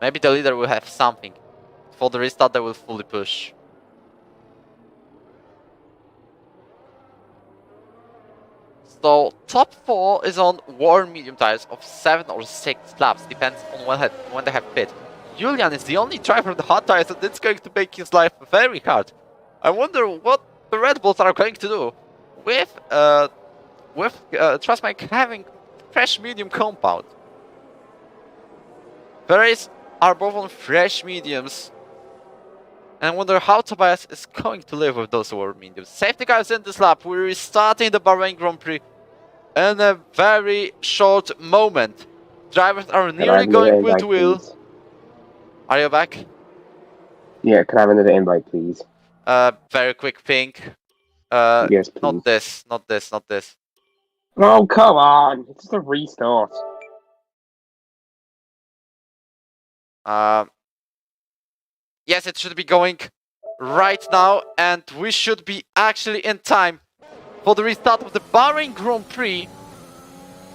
Maybe the leader will have something. For the restart they will fully push. So top 4 is on worn medium tires of 7 or 6 laps, depends on when they have pit. Julian is the only driver of the hard tires, and it's going to make his life very hard. I wonder what the Red Bulls are going to do with Trustmike having fresh medium compound. Ferraris are both on fresh mediums, and I wonder how Tobias is going to live with those worn mediums. Safety cars in this lap. We're restarting the Bahrain Grand Prix in a very short moment. Drivers are nearly going wheel to wheel. Are you back? Yeah, can I have another invite, please? Very quick ping. Yes, please. Not this, not this, not this. Oh, come on! It's just a restart. Yes, it should be going right now, and we should be actually in time for the restart of the Bahrain Grand Prix.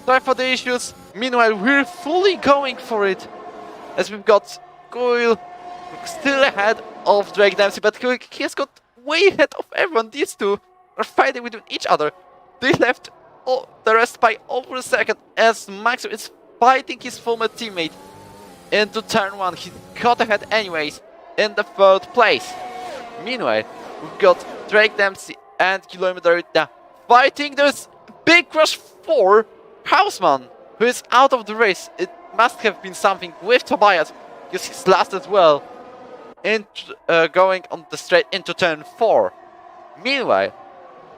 Sorry for the issues. Meanwhile, we're fully going for it, as we've got Goyle still ahead of Drake Dempsey, but he has got way ahead of everyone. These two are fighting with each other. They left the rest by over a second, as Max is fighting his former teammate into turn 1. He got ahead anyways in the 3rd place. Meanwhile, we've got Drake Dempsey and Guillermo Darita fighting. There's big crush for Hausmann, who is out of the race. It must have been something with Tobias, because he's last as well, going on the straight into turn 4. Meanwhile,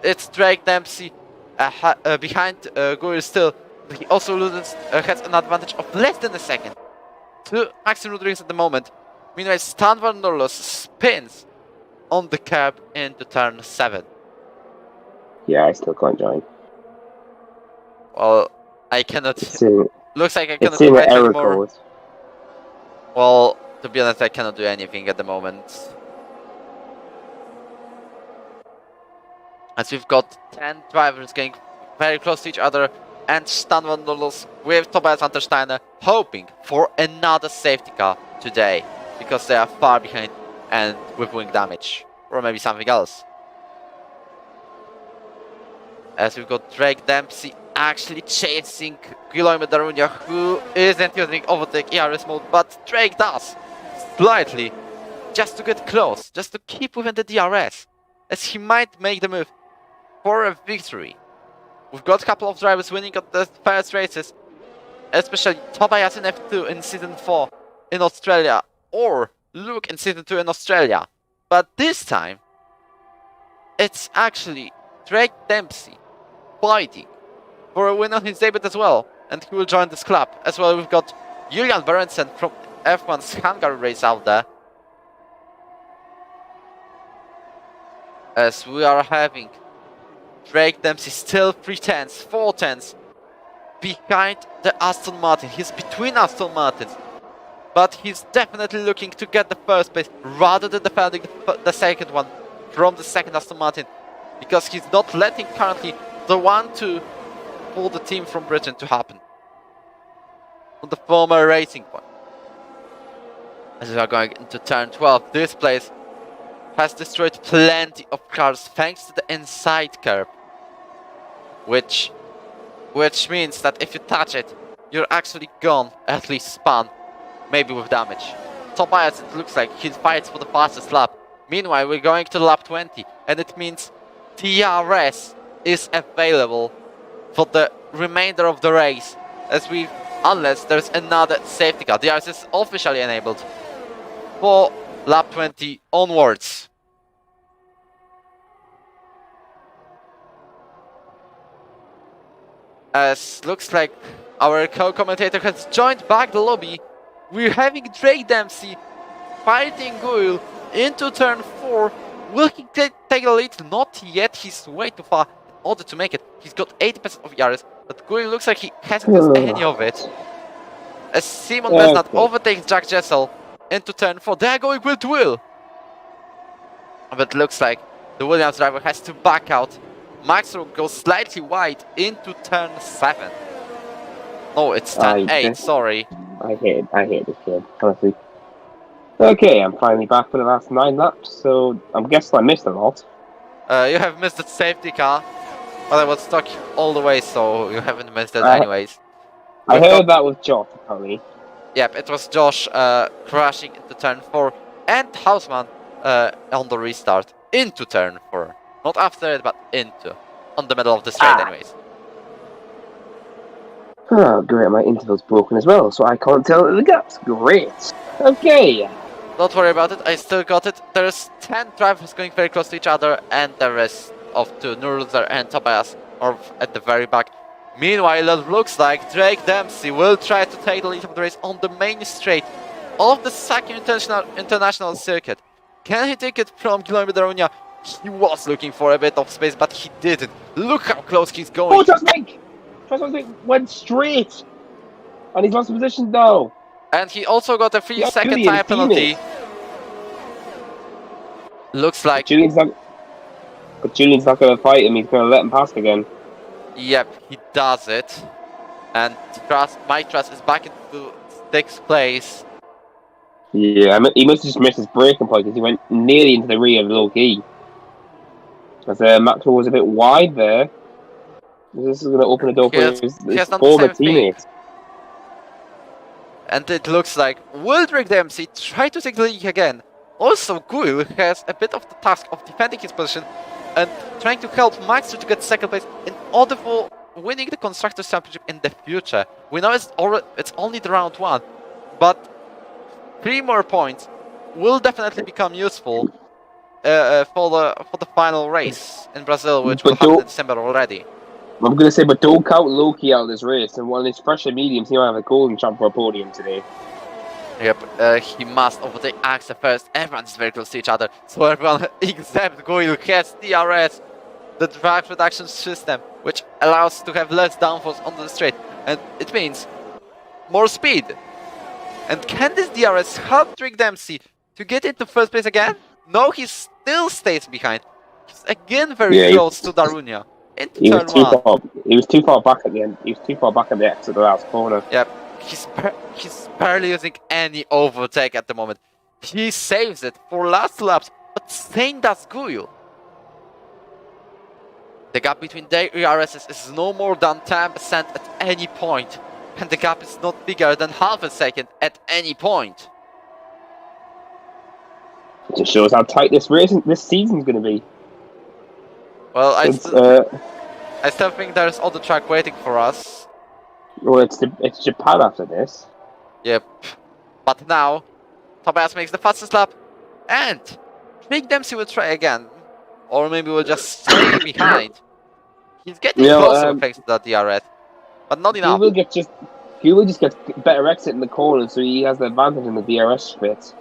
it's Drake Dempsey behind Goyle still. He also has an advantage of less than a second to Maxim Rodriguez at the moment. Meanwhile, Stan Van Norlos spins on the curb into turn 7. Yeah, I still can't join. Well, I cannot. Looks like I cannot it's in do the error anymore. code. Well, to be honest, I cannot do anything at the moment. As we've got 10 drivers getting very close to each other, and Stan Van Norlos with Tobias Untersteiner hoping for another safety car today, because they are far behind and with wing damage, or maybe something else. As we've got Drake Dempsey actually chasing Guillermo Darunia, who isn't using overtake ERS mode, but Drake does slightly, just to get close, just to keep within the DRS, as he might make the move for a victory. We've got a couple of drivers winning at the first races, especially Tobias in F2 in Season 4 in Australia, or Luke in Season 2 in Australia. But this time, it's actually Drake Dempsey fighting for a win on his debut as well, and he will join this club. As well, we've got Julian Berensen from F1's Hungary race out there. As we are having Drake Dempsey still 3 tenths, 4 tenths behind the Aston Martin. He's between Aston Martins, but he's definitely looking to get the first place rather than defending the second one from the second Aston Martin, because he's not letting currently the 1-2 for the team from Britain to happen on the former Racing Point. As we are going into turn 12, this place has destroyed plenty of cars thanks to the inside curb, which means that if you touch it, you're actually gone, at least spun, maybe with damage. Tobias, it looks like he fights for the fastest lap. Meanwhile, we're going to lap 20, and it means DRS is available for the remainder of the race, unless there's another safety car. DRS is officially enabled for lap 20 onwards. As looks like our co-commentator has joined back the lobby, we're having Drake Dempsey fighting Goyle into turn 4. Will he take the lead? Not yet, he's way too far in order to make it. He's got 80% of ERS, but Goyle looks like he hasn't got any of it. As Simon Besnard overtakes Jack Jessel into turn 4. They're going with Will. But looks like the Williams driver has to back out. Max goes slightly wide into turn 7. Oh, it's turn 8, sorry. I hate this game, honestly. Okay, I'm finally back for the last 9 laps, so I'm guessing I missed a lot. You have missed the safety car, but I was stuck all the way, so you haven't missed it anyways. I heard that was Josh, apparently. Yep, it was Josh crashing into turn 4, and Hausmann on the restart into turn 4. Not after it, but on the middle of the straight anyways. Oh, great, my interval's broken as well, so I can't tell the gaps. Great. Okay. Don't worry about it, I still got it. There's 10 drivers going very close to each other, and the rest of 2, Nurzer and Tobias, are at the very back. Meanwhile, it looks like Drake Dempsey will try to take the lead of the race on the main straight of the second international circuit. Can he take it from Guillermo Darunia? He was looking for a bit of space, but he didn't. Look how close he's Oh, going. Trustmike went straight! And he's lost position now. And he also got a 3-second Julian's tire penalty. teammate. Looks like... But Julian's not going to fight him, he's going to let him pass again. Yep, he does it. And Mike Truss is back into 6th place. Yeah, he must have just missed his braking point because he went nearly into the rear of low key. As Maxwell was a bit wide there. This is going to open the door for his former teammates. And it looks like Wildrick Dempsey tried to take the lead again. Also, Guil has a bit of the task of defending his position and trying to help Max to get 2nd place in order for winning the Constructors Championship in the future. We know it's only the round 1, but 3 more points will definitely become useful for the final race in Brazil, which will happen in December already. I'm going to say, but don't count Loki out of this race. And while it's fresh and mediums, he might have a golden chance for a podium today. Yep, he must overtake Axel first. Everyone's very close to each other. So everyone except Guil has DRS, the drag reduction system, which allows to have less downforce on the straight. And it means more speed. And can this DRS help Rick Dempsey to get into 1st place again? No, he still stays behind. He's again very close to Darunia. He was too far back at the end. He was too far back at the exit of the last corner. Yep, he's barely using any overtake at the moment. He saves it for last laps, but same does Guil. The gap between their ERSs is no more than 10% at any point, and the gap is not bigger than half a second at any point. It just shows how tight this season's going to be. Well, I still think there's other track waiting for us. Well, it's Japan after this. Yep. But now, Tobias makes the fastest lap, and Rick Dempsey will try again. Or maybe we'll just stay behind. He's getting closer thanks to that DRS, but not enough. He will just get better exit in the corners, so he has the advantage in the DRS bit.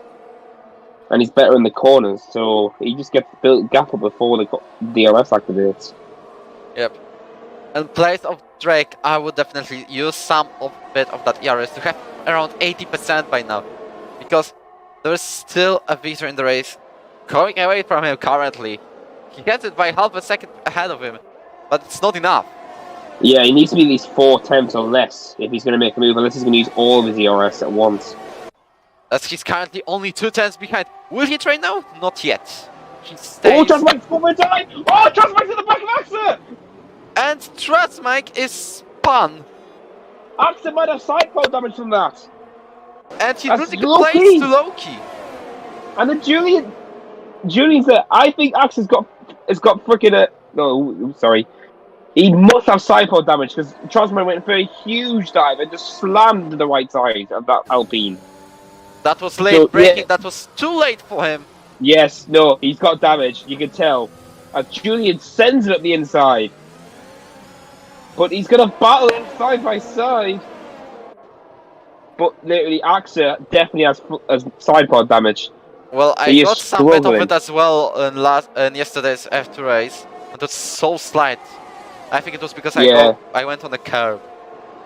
And he's better in the corners, so he just gets built gap up before the DRS activates. Yep. In place of Drake, I would definitely use some bit of that ERS to have around 80% by now. Because there is still a victor in the race going away from him currently. He has it by half a second ahead of him, but it's not enough. Yeah, he needs to be at least 4 tenths or less if he's going to make a move, unless he's going to use all of his ERS at once. As he's currently only 2 tenths behind. Will he try now? Not yet. He stays. Oh, Trustmike's over time! Oh, Trustmike's in the back of Axa! And Trustmike is spun. Axa might have side pole damage from that. And he's losing the place to Loki. And then Julian's there. I think Axa's got freaking no, sorry. He must have side pole damage because Trustmike went for a huge dive and just slammed to the right side of that Alpine. That was late braking, yeah. That was too late for him. Yes, no, he's got damage, you can tell. And Julian sends it up the inside. But he's going to battle it side by side. But literally, Axa definitely has side pod damage. Well, I got some bit of it as well in yesterday's F2 race. It was so slight. I think it was because I went on a curve.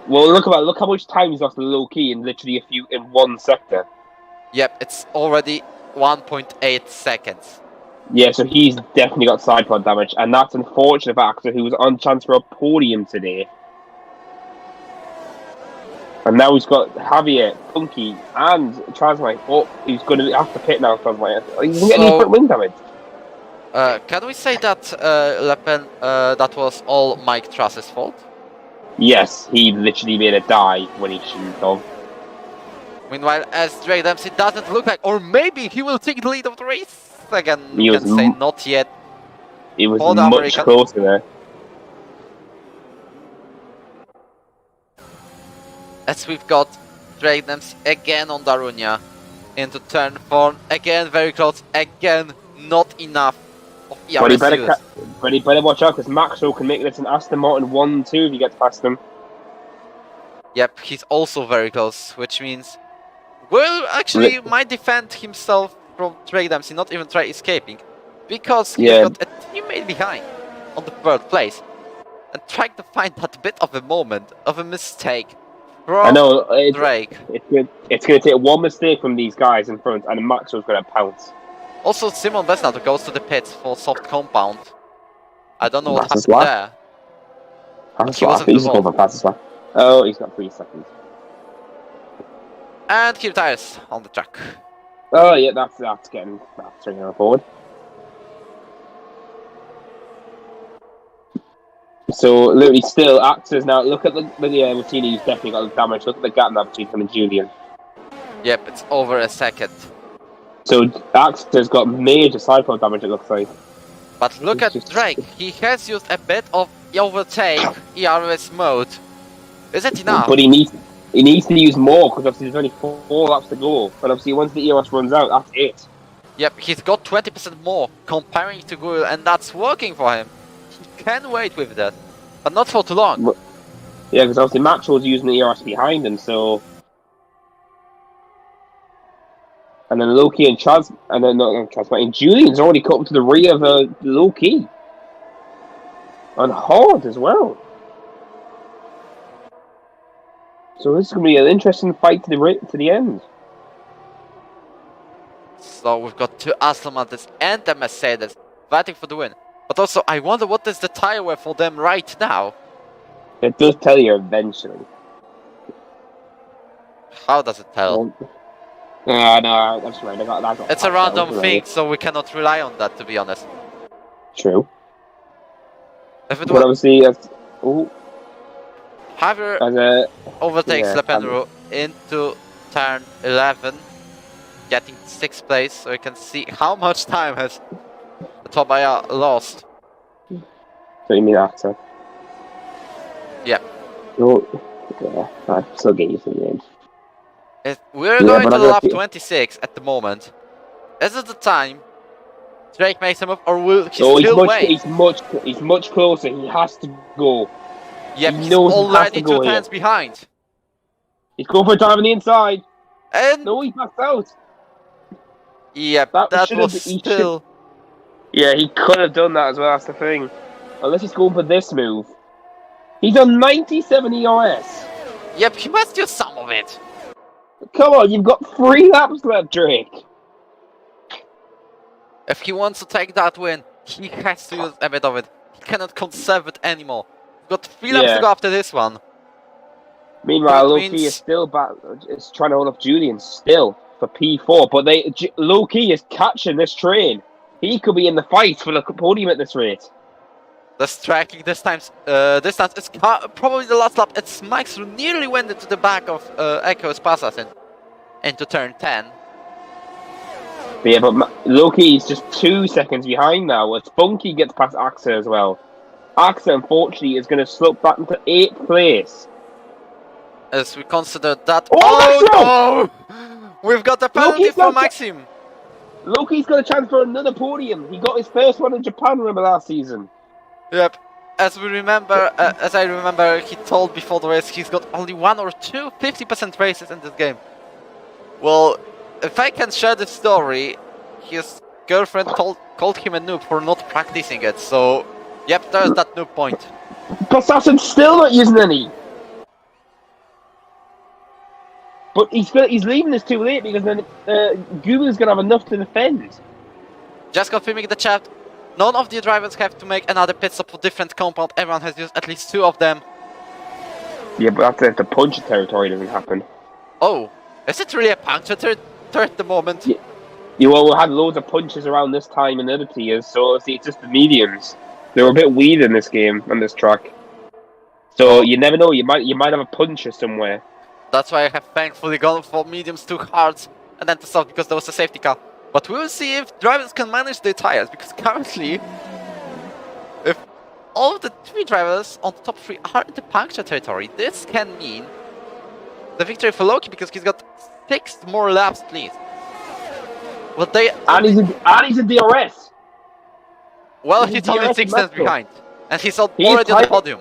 Well, look how much time he's lost in low key in literally in one sector. Yep, it's already 1.8 seconds. Yeah, so he's definitely got side pod damage, and that's unfortunate for Axa, who was on chance for a podium today. And now he's got Javier, Punky, and Trustmike. Oh, he's going to have to pit now, Trustmike. He's going to get any wing damage. Can we say that Le Pen, that was all Mike Truss's fault? Yes, he literally made a die when he shouldn't have. Meanwhile, as Drake Dempsey doesn't look like, or maybe he will take the lead of the race again. You can say not yet. It was much closer there. As we've got Drake Dempsey again on Darunia into turn 4, again very close, again not enough of ERS but he better watch out because Maxwell can make this an Aston Martin 1-2 if he gets past him. Yep, he's also very close, which means Will actually might defend himself from Drake Dempsey, not even try escaping. because he's Yeah. got a teammate behind on the third place and trying to find that bit of a moment of a mistake from I know Drake. it's going to take one mistake from these guys in front, and Maxwell's going to pounce. Also, Simon Besnato goes to the pits for soft compound. I don't know what Passes happened lap. there. Passes He lap. wasn't He's just going involved. for passes lap. Oh, he's got 3 seconds. And he retires on the track. Oh yeah, that's bringing her forward. So literally still Axe's now. Look at the Martini, who's definitely got the damage. Look at the gap now between him and Julian. Yep, it's over a second. So Axe has got major side pole damage, it looks like. But look at Drake. He has used a bit of overtake ERS mode. Is it enough? But he needs to use more, because obviously there's only 4 laps to go. But obviously once the ERS runs out, that's it. Yep, he's got 20% more comparing to Gul, and that's working for him. He can wait with that, but not for too long. Yeah, because obviously Maxwell's using the ERS behind him, so... And then Loki and Chaz... And then not Chaz, but Julian's already cut up to the rear of Loki. And Horde as well. So this is going to be an interesting fight to the end. So we've got 2 Aston Martins and the Mercedes fighting for the win. But also, I wonder what is the tire wear for them right now. It does tell you eventually. How does it tell? No, that's right. I got It's a random thing, so we cannot rely on that, to be honest. True. If it But was obviously, Javier as a overtakes yeah, Lependro into turn 11, getting 6th place, so you can see how much time has Tobaya lost. so you mean after? Yeah. Oh, yeah, I'm still getting used to the name. We're Yeah, going but to I the got lap the- 26 at the moment. Is it the time Drake makes him up, or will he So still wait? he's much closer. He has to go. Yep, he he's knows he has already to go 2 here. turns behind. He's going for a dive on the inside. And No, he passed out. yep, That that should was have- he still... Yeah, he could have done that as well. That's the thing. Unless he's going for this move. He's on 97 ERS. Yep, he must use some of it. Come on, you've got 3 laps left, Drake. If he wants to take that win, he has to use a bit of it. He cannot conserve it anymore. We've got 3 laps to go after this one. Meanwhile, That Loki means- is still is trying to hold off Julian still for P4, but Loki is catching this train. He could be in the fight for the podium at this rate. The striking distance is probably the last lap. It's Max who nearly went into the back of Echo's Passas into turn 10. But yeah, but Loki is just 2 seconds behind now. As Funky gets past Axa as well. Axa, unfortunately, is going to slip back into 8th place. As we consider that... Oh, no! We've got a penalty Loki's for got- Maxim. Loki's got a chance for another podium. He got his first one in Japan, remember, last season. Yep. As I remember, he told before the race he's got only 1 or 2 50% races in this game. Well, if I can share the story, his girlfriend called him a noob for not practicing it. So, yep, there's that noob point. But Sassen's still not using any. But he's leaving this too late because then Google's going to have enough to defend. Just confirming the chat. None of the drivers have to make another pit stop for different compound. Everyone has used at least 2 of them. Yeah, but that's if the punch territory doesn't happen. Oh, is it really a puncture territory at the moment? Yeah. You all had loads of punches around this time in other tiers, so it's just the mediums. They were a bit weird in this game, on this track. So you never know, you might have a puncher somewhere. That's why I have thankfully gone for mediums to hards and then to soft because there was a safety car. But we will see if drivers can manage their tires, because currently, if all of the 3 drivers on the top 3 are in the puncture territory, this can mean the victory for Loki, because he's got 6 more laps, please. Well, And he's in DRS. well, he's he's only DRS 6 Metro. tenths behind, and he's already He's on the tight. podium.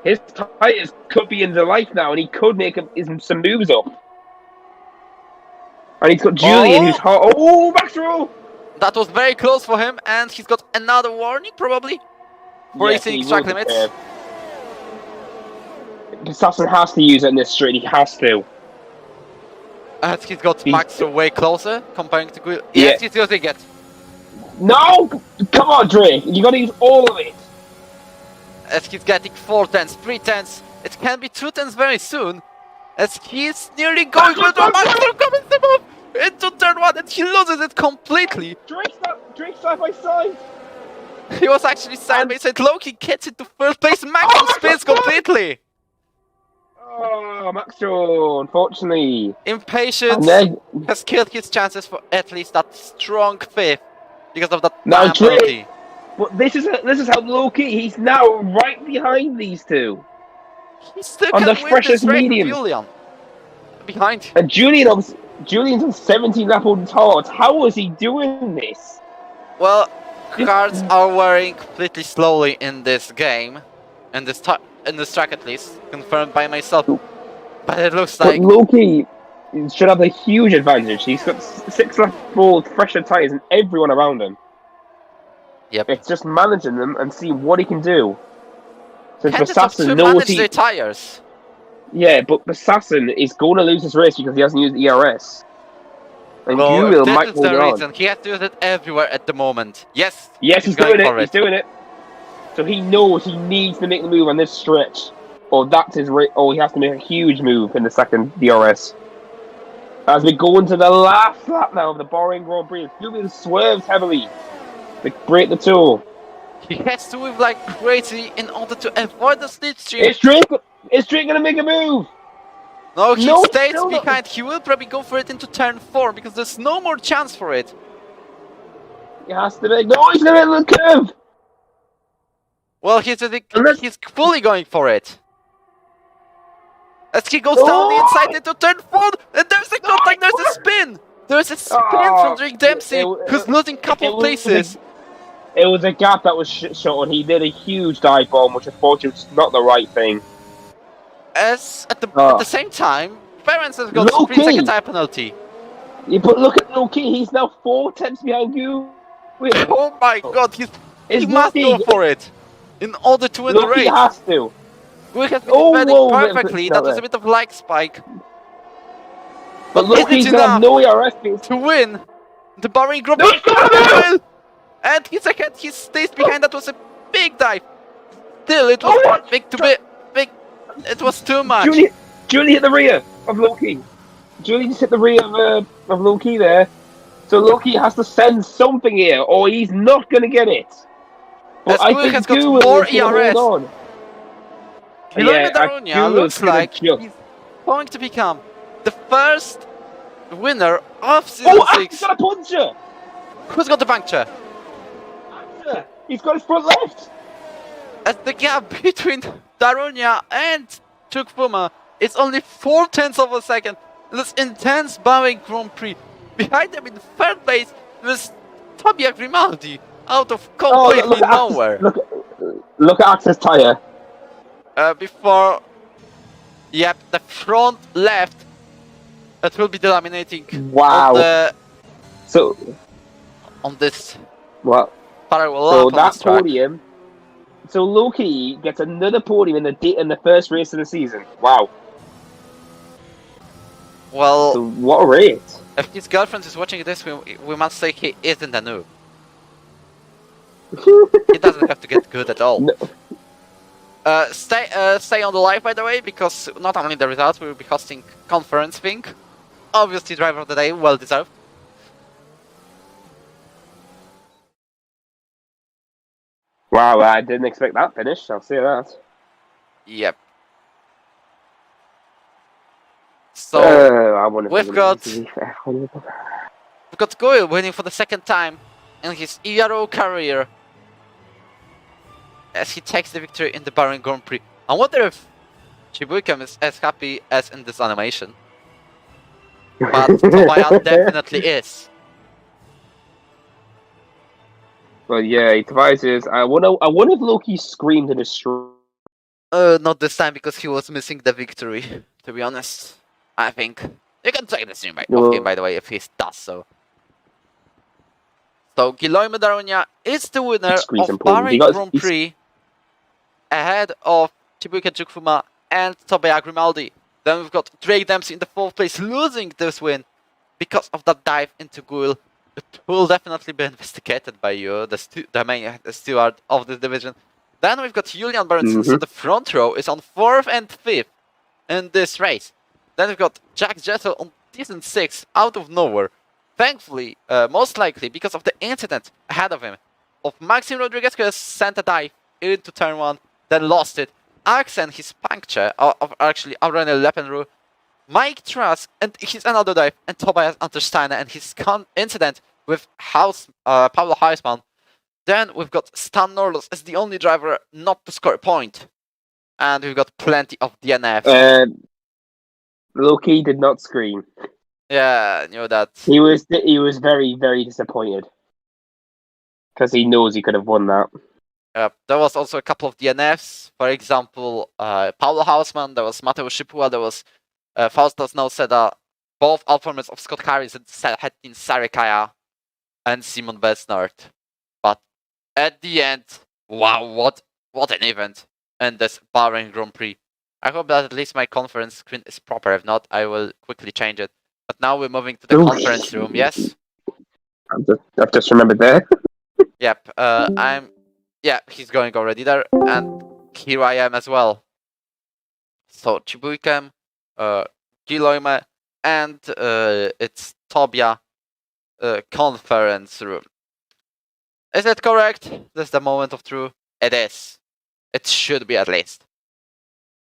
His tires could be in the life now, and he could make some moves up. And he's got Julian, who's hot. Oh, back row! That was very close for him, and he's got another warning, probably? For Yes, exceeding he track will be limits. there. Assassin has to use it in this straight. He has to. And he's got Max way closer, comparing to Guil. Yeah. Yes, he's using it. No! Come on, Drake. You gotta use all of it. As he's getting 4 tenths, 3 tenths. It can be 2 tenths very soon. As he's nearly going for the Max coming to move into turn 1, and he loses it completely. Drake side by side. He was actually side by side. Loki gets into first place. Max spins completely. Oh, Maxo, unfortunately. Impatience And has killed his chances for at least that strong 5th because of that Now, time penalty. But this is how Loki. He's now right behind these two. He still On can the win freshest this race with medium. Julian. Behind. And Julian's on 17 lap on tards. How is he doing this? Well, cars are wearing completely slowly in this game, in this track at least, confirmed by myself. But it looks But like Loki should have a huge advantage. He's got 6 lap old fresher tyres than everyone around him. Yep. It's just managing them and see what he can do. Since candidates have to Assassin knows manage their tires. Yeah, but Assassin is going to lose this race because he hasn't used ERS. And Well, Julian that might is hold the on. reason. He has to use it everywhere at the moment. Yes. Yes, he's going doing for it. He's doing it. So he knows he needs to make the move on this stretch, or that's his or he has to make a huge move in the second DRS. As we go into the last lap now of the Bahrain Grand Prix, Julian swerves heavily to break the two. He has to move like crazy in order to avoid the slipstream. Is Drake going to make a move? No, he No, stays still not. behind. He will probably go for it into turn 4 because there's no more chance for it. He has to make. No, he's going to make the curve. Well, he's fully going for it. As he goes down the inside into turn 4, and there's a contact, there's a spin! There's a spin from Drake Dempsey, who's losing a couple places. It was a gap that was shot, and he did a huge dive bomb, which unfortunately was not the right thing. As at the same time, Ferenc has got a 3-second tire penalty. Yeah, but look at Loki, he's now 4 tenths behind you. Oh my god, he must go for it in order to win the race. He has to. We have been defending perfectly. That was a bit of lag spike. But Loki's gonna have no ERS to win the Bahrain Grand No, Prix. And he's ahead. He stays behind. That was a big dive. Still, it was big to be big. It was too much. Julie hit the rear of Loki. Julie just hit the rear of Loki there. So Loki has to send something here, or he's not gonna get it. But I think has got more ERS. Yeah, Darunia looks like he's going to become the first winner of Season 6. He's got a puncher! Who's got the puncture? He's got his front left! As the gap between Darunia and Chukfuma is only 4 tenths of a second. This intense Bahrain Grand Prix. Behind them in third place was Fabio Grimaldi out of completely nowhere. Look at Axe's tyre. Before, yep, the front left, it will be dominating. Wow. On this well, parallel so that podium. So Loki gets another podium in the first race of the season. Wow. Well, so what a race! If his girlfriend is watching this, we must say he isn't a noob. He doesn't have to get good at all. No. Stay on the live, by the way, because not only the results, we will be hosting conference thing. Obviously, driver of the day, well deserved. Wow, I didn't expect that finish. I'll say that. Yep. So we've got Goyle winning for the second time in his ERO career as he takes the victory in the Bahrain Grand Prix. I wonder if Chibuikam is as happy as in this animation. But Tobayan definitely is. Well, yeah, Tobias is. I wonder if Loki screamed in his stream. Not this time because he was missing the victory, to be honest. I think. You can check the stream of him, by the way, if he does so. So Guillaume Daronia is the winner Squeeze of and pull. Bahrain Grand Prix ahead of Chibuike Chukfuma and Tobea Grimaldi. Then we've got Drake Dempsey in the 4th place, losing this win because of that dive into Guil. It will definitely be investigated by you, the main steward of this division. Then we've got Julian Berenson, so the front row is on 4th and 5th in this race. Then we've got Jack Jessel on decent 6th out of nowhere. Thankfully, most likely because of the incident ahead of him, of Maxim Rodriguez, who has sent a dive into turn 1, then lost it. Axen, his puncture, of actually Aurelio Leppenru, Mike Trask, and his another dive, and Tobias Untersteiner and his incident with Pablo Heisman. Then we've got Stan Norlos as the only driver not to score a point. And we've got plenty of DNF. Loki did not scream. Yeah, I knew that. He was very, very disappointed. Because he knows he could have won that. There was also a couple of DNFs. For example, Paulo Hausmann, there was Mateusz Szypuła, there was Faustas Nauseda, both outperformers of Scott Harris and Sahetin Sarikaya and Simon Besnard. But at the end, wow, what an event in this Bahrain Grand Prix. I hope that at least my conference screen is proper. If not, I will quickly change it. But now we're moving to the conference room, yes? I've just remembered there. Yep, yeah, he's going already there, and here I am as well. So Chibuikem, Guillaume, and it's Tobia conference room. Is it correct? This is the moment of truth. It is. It should be at least.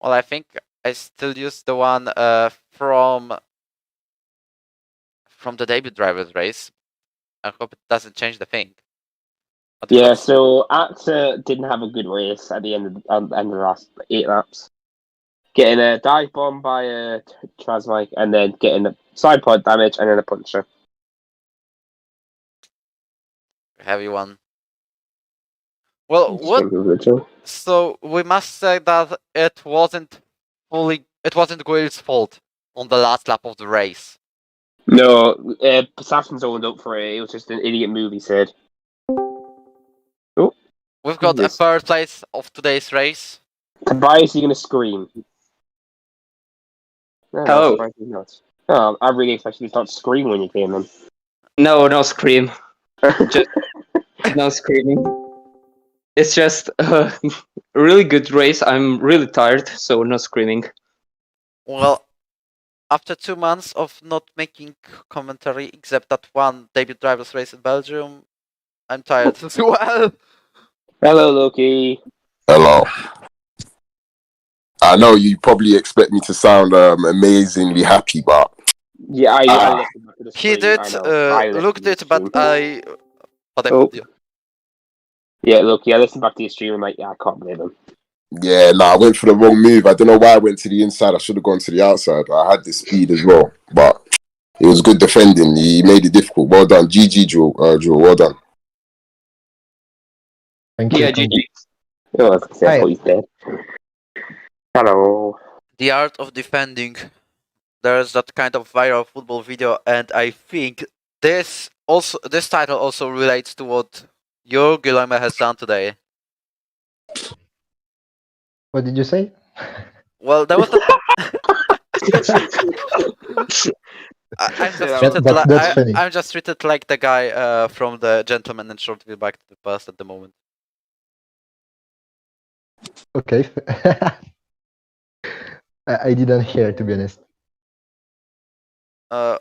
Well, I think I still use the one from the debut drivers race. I hope it doesn't change the thing. But yeah, so AXA didn't have a good race at the end of the last 8 laps. Getting a dive bomb by a Trasmike and then getting a side pod damage and then a puncture. Heavy one. Well, so we must say that it wasn't Guil's fault on the last lap of the race. No, Safton's owned up for it. It was just an idiot move, he said. Oh, we've got a 3rd place of today's race. Tobias, you're gonna scream. Hello. Oh, I really expected you to start screaming when you came in. No scream. Just no screaming. It's just a really good race. I'm really tired, so no screaming. Well, after 2 months of not making commentary, except that one debut drivers race in Belgium, I'm tired as well. Hello, Loki. Hello. I know you probably expect me to sound amazingly happy, but yeah, I listened to the he stream, did looked it, but I. Yeah, Loki, I listened back to your stream and I can't believe him. yeah, I went for the wrong move. I don't know why I went to the inside. I should have gone to the outside. I had the speed as well, but it was good defending. He made it difficult. Well done, GG, Drew. Well done. Thank you. Yeah, GG. Oh, I was gonna say, I thought he's dead. Hello. The art of defending. There's that kind of viral football video, and I think this title also relates to what your Guilherme has done today. What did you say? Well, that was. I'm just treated like the guy from the Gentleman and Shortly Back to the Past at the moment. Okay. I didn't hear, to be honest.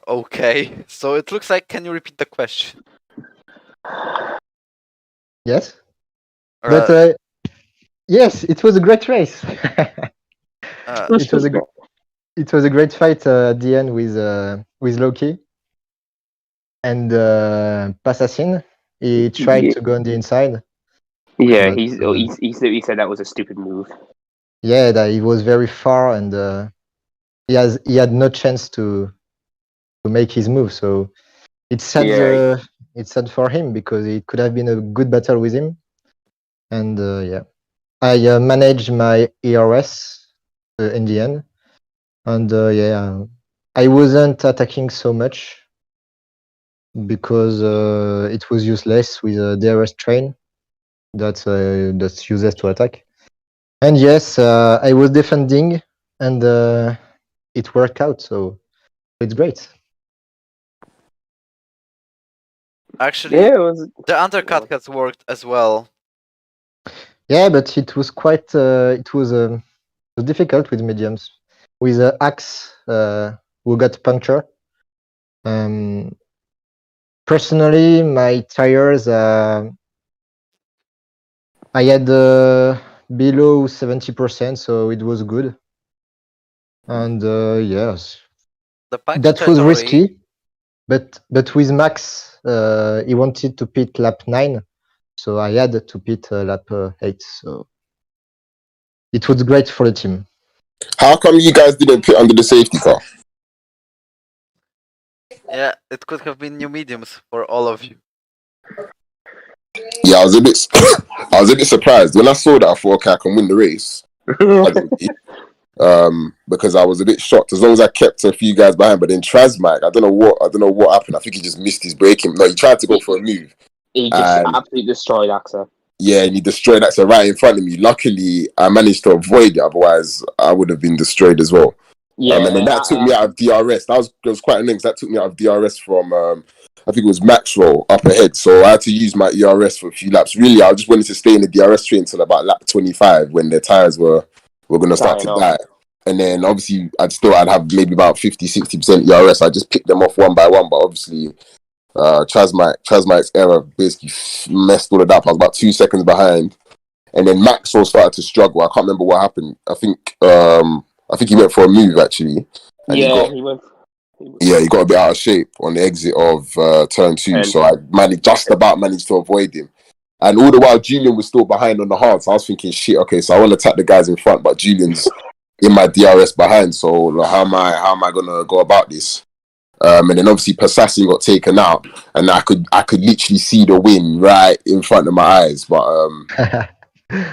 Okay. So it looks like, can you repeat the question? Yes. But yes, it was a great race. It was a great fight at the end with Loki and Passassin. He tried to go on the inside. Yeah, he said that was a stupid move. Yeah, that he was very far and he had no chance to make his move. So it's sad. It's sad for him because it could have been a good battle with him. And yeah, I managed my ERS in the end. And yeah, I wasn't attacking so much. because it was useless with a DRS train that's useless to attack. And yes, I was defending, and it worked out, so it's great. Actually, Yeah, it was. the undercut has worked as well. Yeah, but it was quite it was difficult with mediums. With Axe, who got puncture. Personally, my tires, I had below 70%, so it was good. And yes, The puncture that was territory- risky. But with Max, he wanted to pit lap 9, so I had to pit lap 8. So it was great for the team. How come you guys didn't pit under the safety car? Yeah, it could have been new mediums for all of you. Yeah, I was a bit surprised when I saw that. I thought, okay, I can win the race. I didn't, because I was a bit shocked. As long as I kept a few guys behind, but then Trasmac, I don't know what happened. I think he just missed his braking. No, he tried to go for a move. He just absolutely destroyed Axa. Yeah, and he destroyed Axa right in front of me. Luckily, I managed to avoid it. Otherwise, I would have been destroyed as well. Yeah, and then that took me out of DRS. That was quite an because that took me out of DRS from I think it was Maxwell up ahead. So I had to use my ERS for a few laps. Really, I just wanted to stay in the DRS train until about lap 25 when their tires were going to start to die. And then obviously I'd have maybe about 50-60% ERS. I just picked them off one by one, but obviously Chasmike's error basically messed all of that up. I was about 2 seconds behind, and then Maxwell started to struggle. I can't remember what happened. I think he went for a move actually. And he got a bit out of shape on the exit of turn 2. So I managed to avoid him. And all the while Julian was still behind on the hard. So I was thinking, shit, okay, so I want to attack the guys in front, but Julian's in my DRS behind. So how am I gonna go about this? And then obviously Passassi got taken out, and I could literally see the win right in front of my eyes. But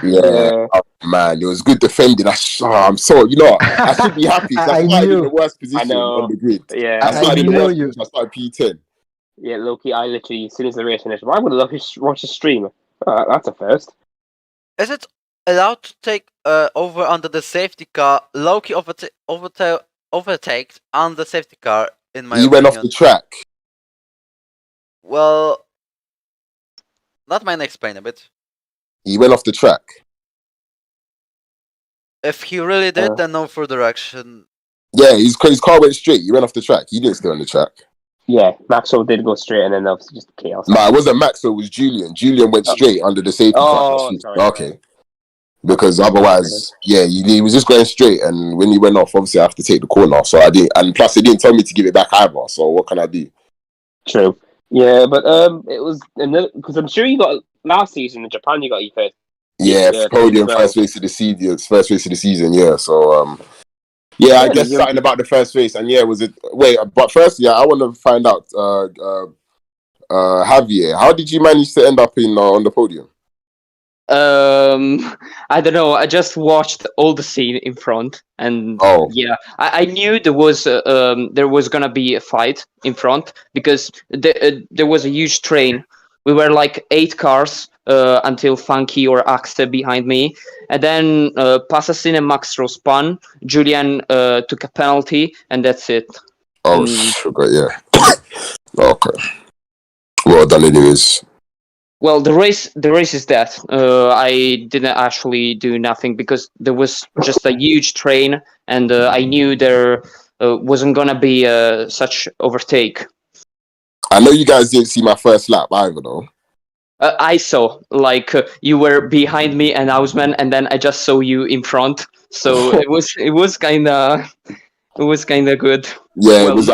yeah, man, it was good defending. I'm so I should be happy. I started in the worst position on the grid. Yeah, I started in the worst position. I started P10. Yeah, Loki, I literally, as soon as the race finished, I would have watched a stream. That's a first. Is it allowed to take over under the safety car? Loki overtaked on the safety car, in my opinion. He went off the track. Well, that might explain a bit. He went off the track. If he really did, then no further action. Yeah, his car went straight. He went off the track. He didn't stay on the track. Yeah, Maxwell did go straight, and then obviously just chaos. No, it wasn't Maxwell. It was Julian. Julian went straight under the safety car. Sorry. Okay. Because otherwise, he was just going straight, and when he went off, obviously I have to take the corner. So I didn't, and plus he didn't tell me to give it back either. So what can I do? True. Yeah, but it was because I'm sure you got last season in Japan. You got your first. Yeah, podium first race of the season. Yeah, so I guess something about the first race, and but first, I want to find out, Javier, how did you manage to end up on the podium? I don't know. I just watched all the scene in front, and I knew there was gonna be a fight in front because there was a huge train. We were like 8 cars until Funky or Axte behind me, and then Passassin and Maxro spun. Julian took a penalty, and that's it. Oh, sugar, yeah. Okay. Well done, anyways. Well, the race is that. I didn't actually do nothing because there was just a huge train, and I knew there wasn't gonna be such overtake. I know you guys didn't see my first lap either, though. I saw, you were behind me and Ausman, and then I just saw you in front. So it was kind of good. Yeah, I was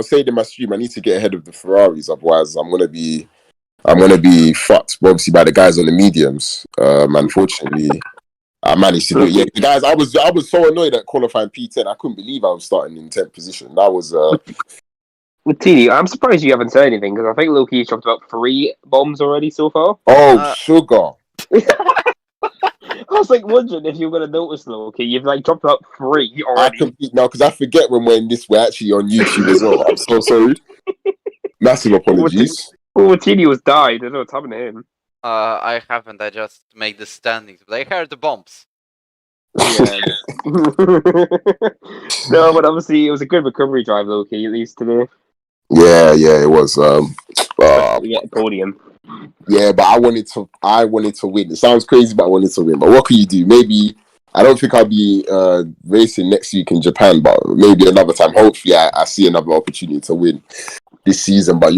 saying in my stream, I need to get ahead of the Ferraris, otherwise I'm gonna be fucked, obviously, by the guys on the mediums. Unfortunately, I managed to do it. Yeah, the guys, I was so annoyed at qualifying P10. I couldn't believe I was starting in 10th position. That was. Tini, I'm surprised you haven't said anything because I think Loki's dropped about 3 bombs already so far. Oh, sugar! I was wondering if you were going to notice, Loki. You've dropped about 3 already. Because I forget when we're in this. We're actually on YouTube as well. I'm so sorry. Massive apologies. Oh, Tedio's died. I don't know what's happened to him. I haven't. I just made the standings, but I heard the bombs. Yeah. No, but obviously it was a good recovery drive, Loki, at least today. Yeah, it was. We get a podium. Yeah, but I wanted to win. It sounds crazy, but I wanted to win. But what can you do? Maybe I don't think I'll be racing next week in Japan, but maybe another time. Hopefully, I see another opportunity to win this season. But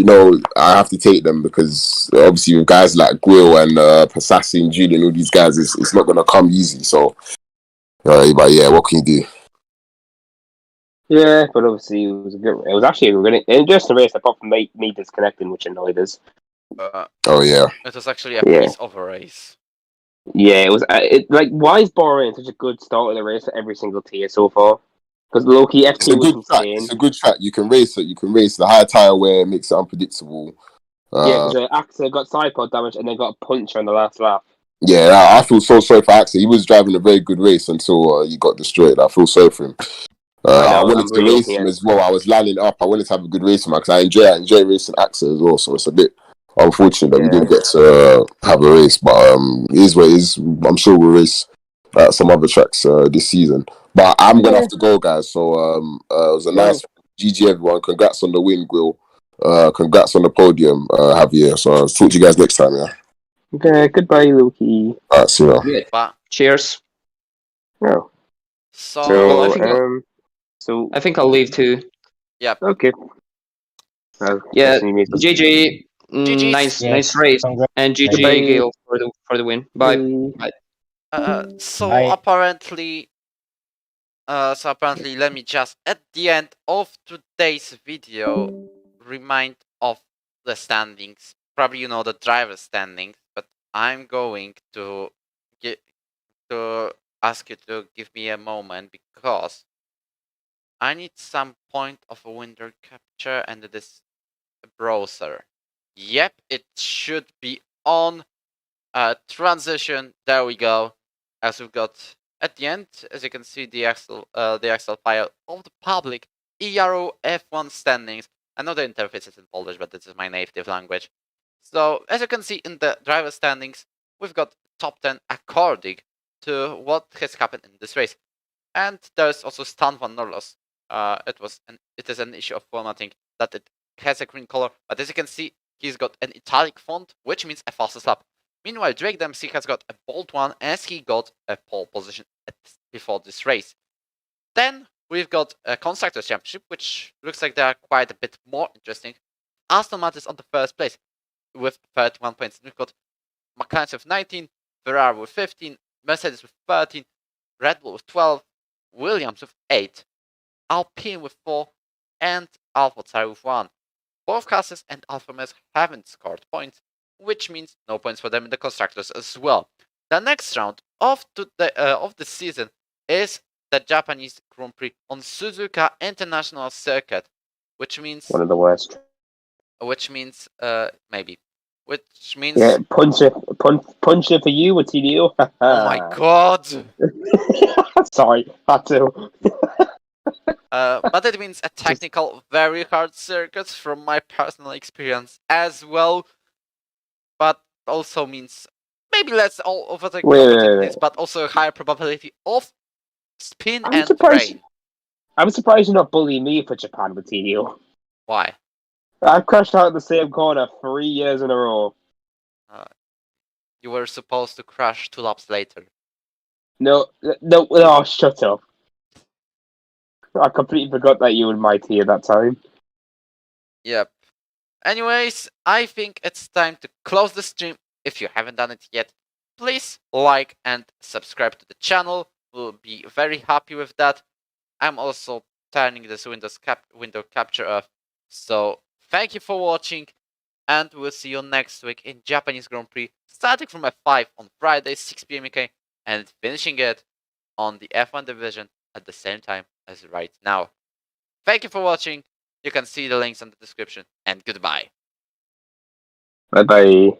I have to take them because obviously with guys like Guil and Pasassi and Julian, all these guys, it's not gonna come easy. So, but yeah, what can you do? Yeah, but obviously it was actually a really interesting race, apart from me disconnecting, which annoyed us. Oh yeah. It was actually a piece of a race. Yeah, it was. Why is Bahrain such a good start of the race for every single tier so far? Because Loki F2 was insane. It's a good track. You can race it. You can race the high tire wear makes it unpredictable. Yeah, because Axel got side pod damage and then got a puncher on the last lap. Yeah, I feel so sorry for Axel. He was driving a very good race until he got destroyed. I feel sorry for him. I wanted to race him as well. I was lining up. I wanted to have a good race with him because I enjoy racing Axel as well. So it's a bit unfortunate that we didn't get to have a race. But it is what it is. I'm sure we'll race at some other tracks this season. But I'm going to have to go, guys. So it was a nice GG, everyone. Congrats on the win, Will. Congrats on the podium, Javier. So I'll talk to you guys next time, yeah? Okay, goodbye, Loki. Alright, see you. But Cheers. Oh. So I think I'll leave too. Yeah. Okay. Yeah, GG. GG's. Nice race, and GG Gil for the win. Bye. So Bye. apparently, let me just at the end of today's video remind of the standings. Probably you know the driver standings, but I'm going to ask you to give me a moment because I need some point of a window capture and this browser. Yep, it should be on. Transition. There we go. As we've got at the end, as you can see, the Excel file of the public ERO F1 standings. I know the interface is in Polish, but this is my native language. So as you can see in the driver standings, we've got top 10 according to what has happened in this race. And there's also Stan van Norlos. It is an issue of formatting that it has a green color, but as you can see, he's got an italic font, which means a fastest lap. Meanwhile, Drake Dempsey has got a bold one as he got a pole position before this race. Then we've got a Constructor Championship, which looks like they are quite a bit more interesting. Aston Martin is on the first place with 31 points. We've got McLaren with 19, Ferrari with 15, Mercedes with 13, Red Bull with 12, Williams with 8, Alpine with 4, and AlphaTauri with 1. Both Castles and Alfa Romeo haven't scored points, which means no points for them in the constructors as well. The next round of the season is the Japanese Grand Prix on Suzuka International Circuit, which means one of the worst. Which means yeah, punch it for you, what's you? Oh my god! Sorry, had to. But it means a technical, very hard circuit from my personal experience as well. But also means maybe less all over the opportunities, but also a higher probability of spin and rain. I'm surprised you're not bullying me for Japan, Batinio. Why? I've crashed out in the same corner 3 years in a row. You were supposed to crash 2 laps later. No, shut up. I completely forgot that you were my tier that time. Yep. Anyways, I think it's time to close the stream. If you haven't done it yet, please like and subscribe to the channel. We'll be very happy with that. I'm also turning this window capture off. So thank you for watching, and we'll see you next week in Japanese Grand Prix, starting from F5 on Friday, 6 PM UK, and finishing it on the F1 division at the same time as right now. Thank you for watching. You can see the links in the description, and goodbye. Bye-bye.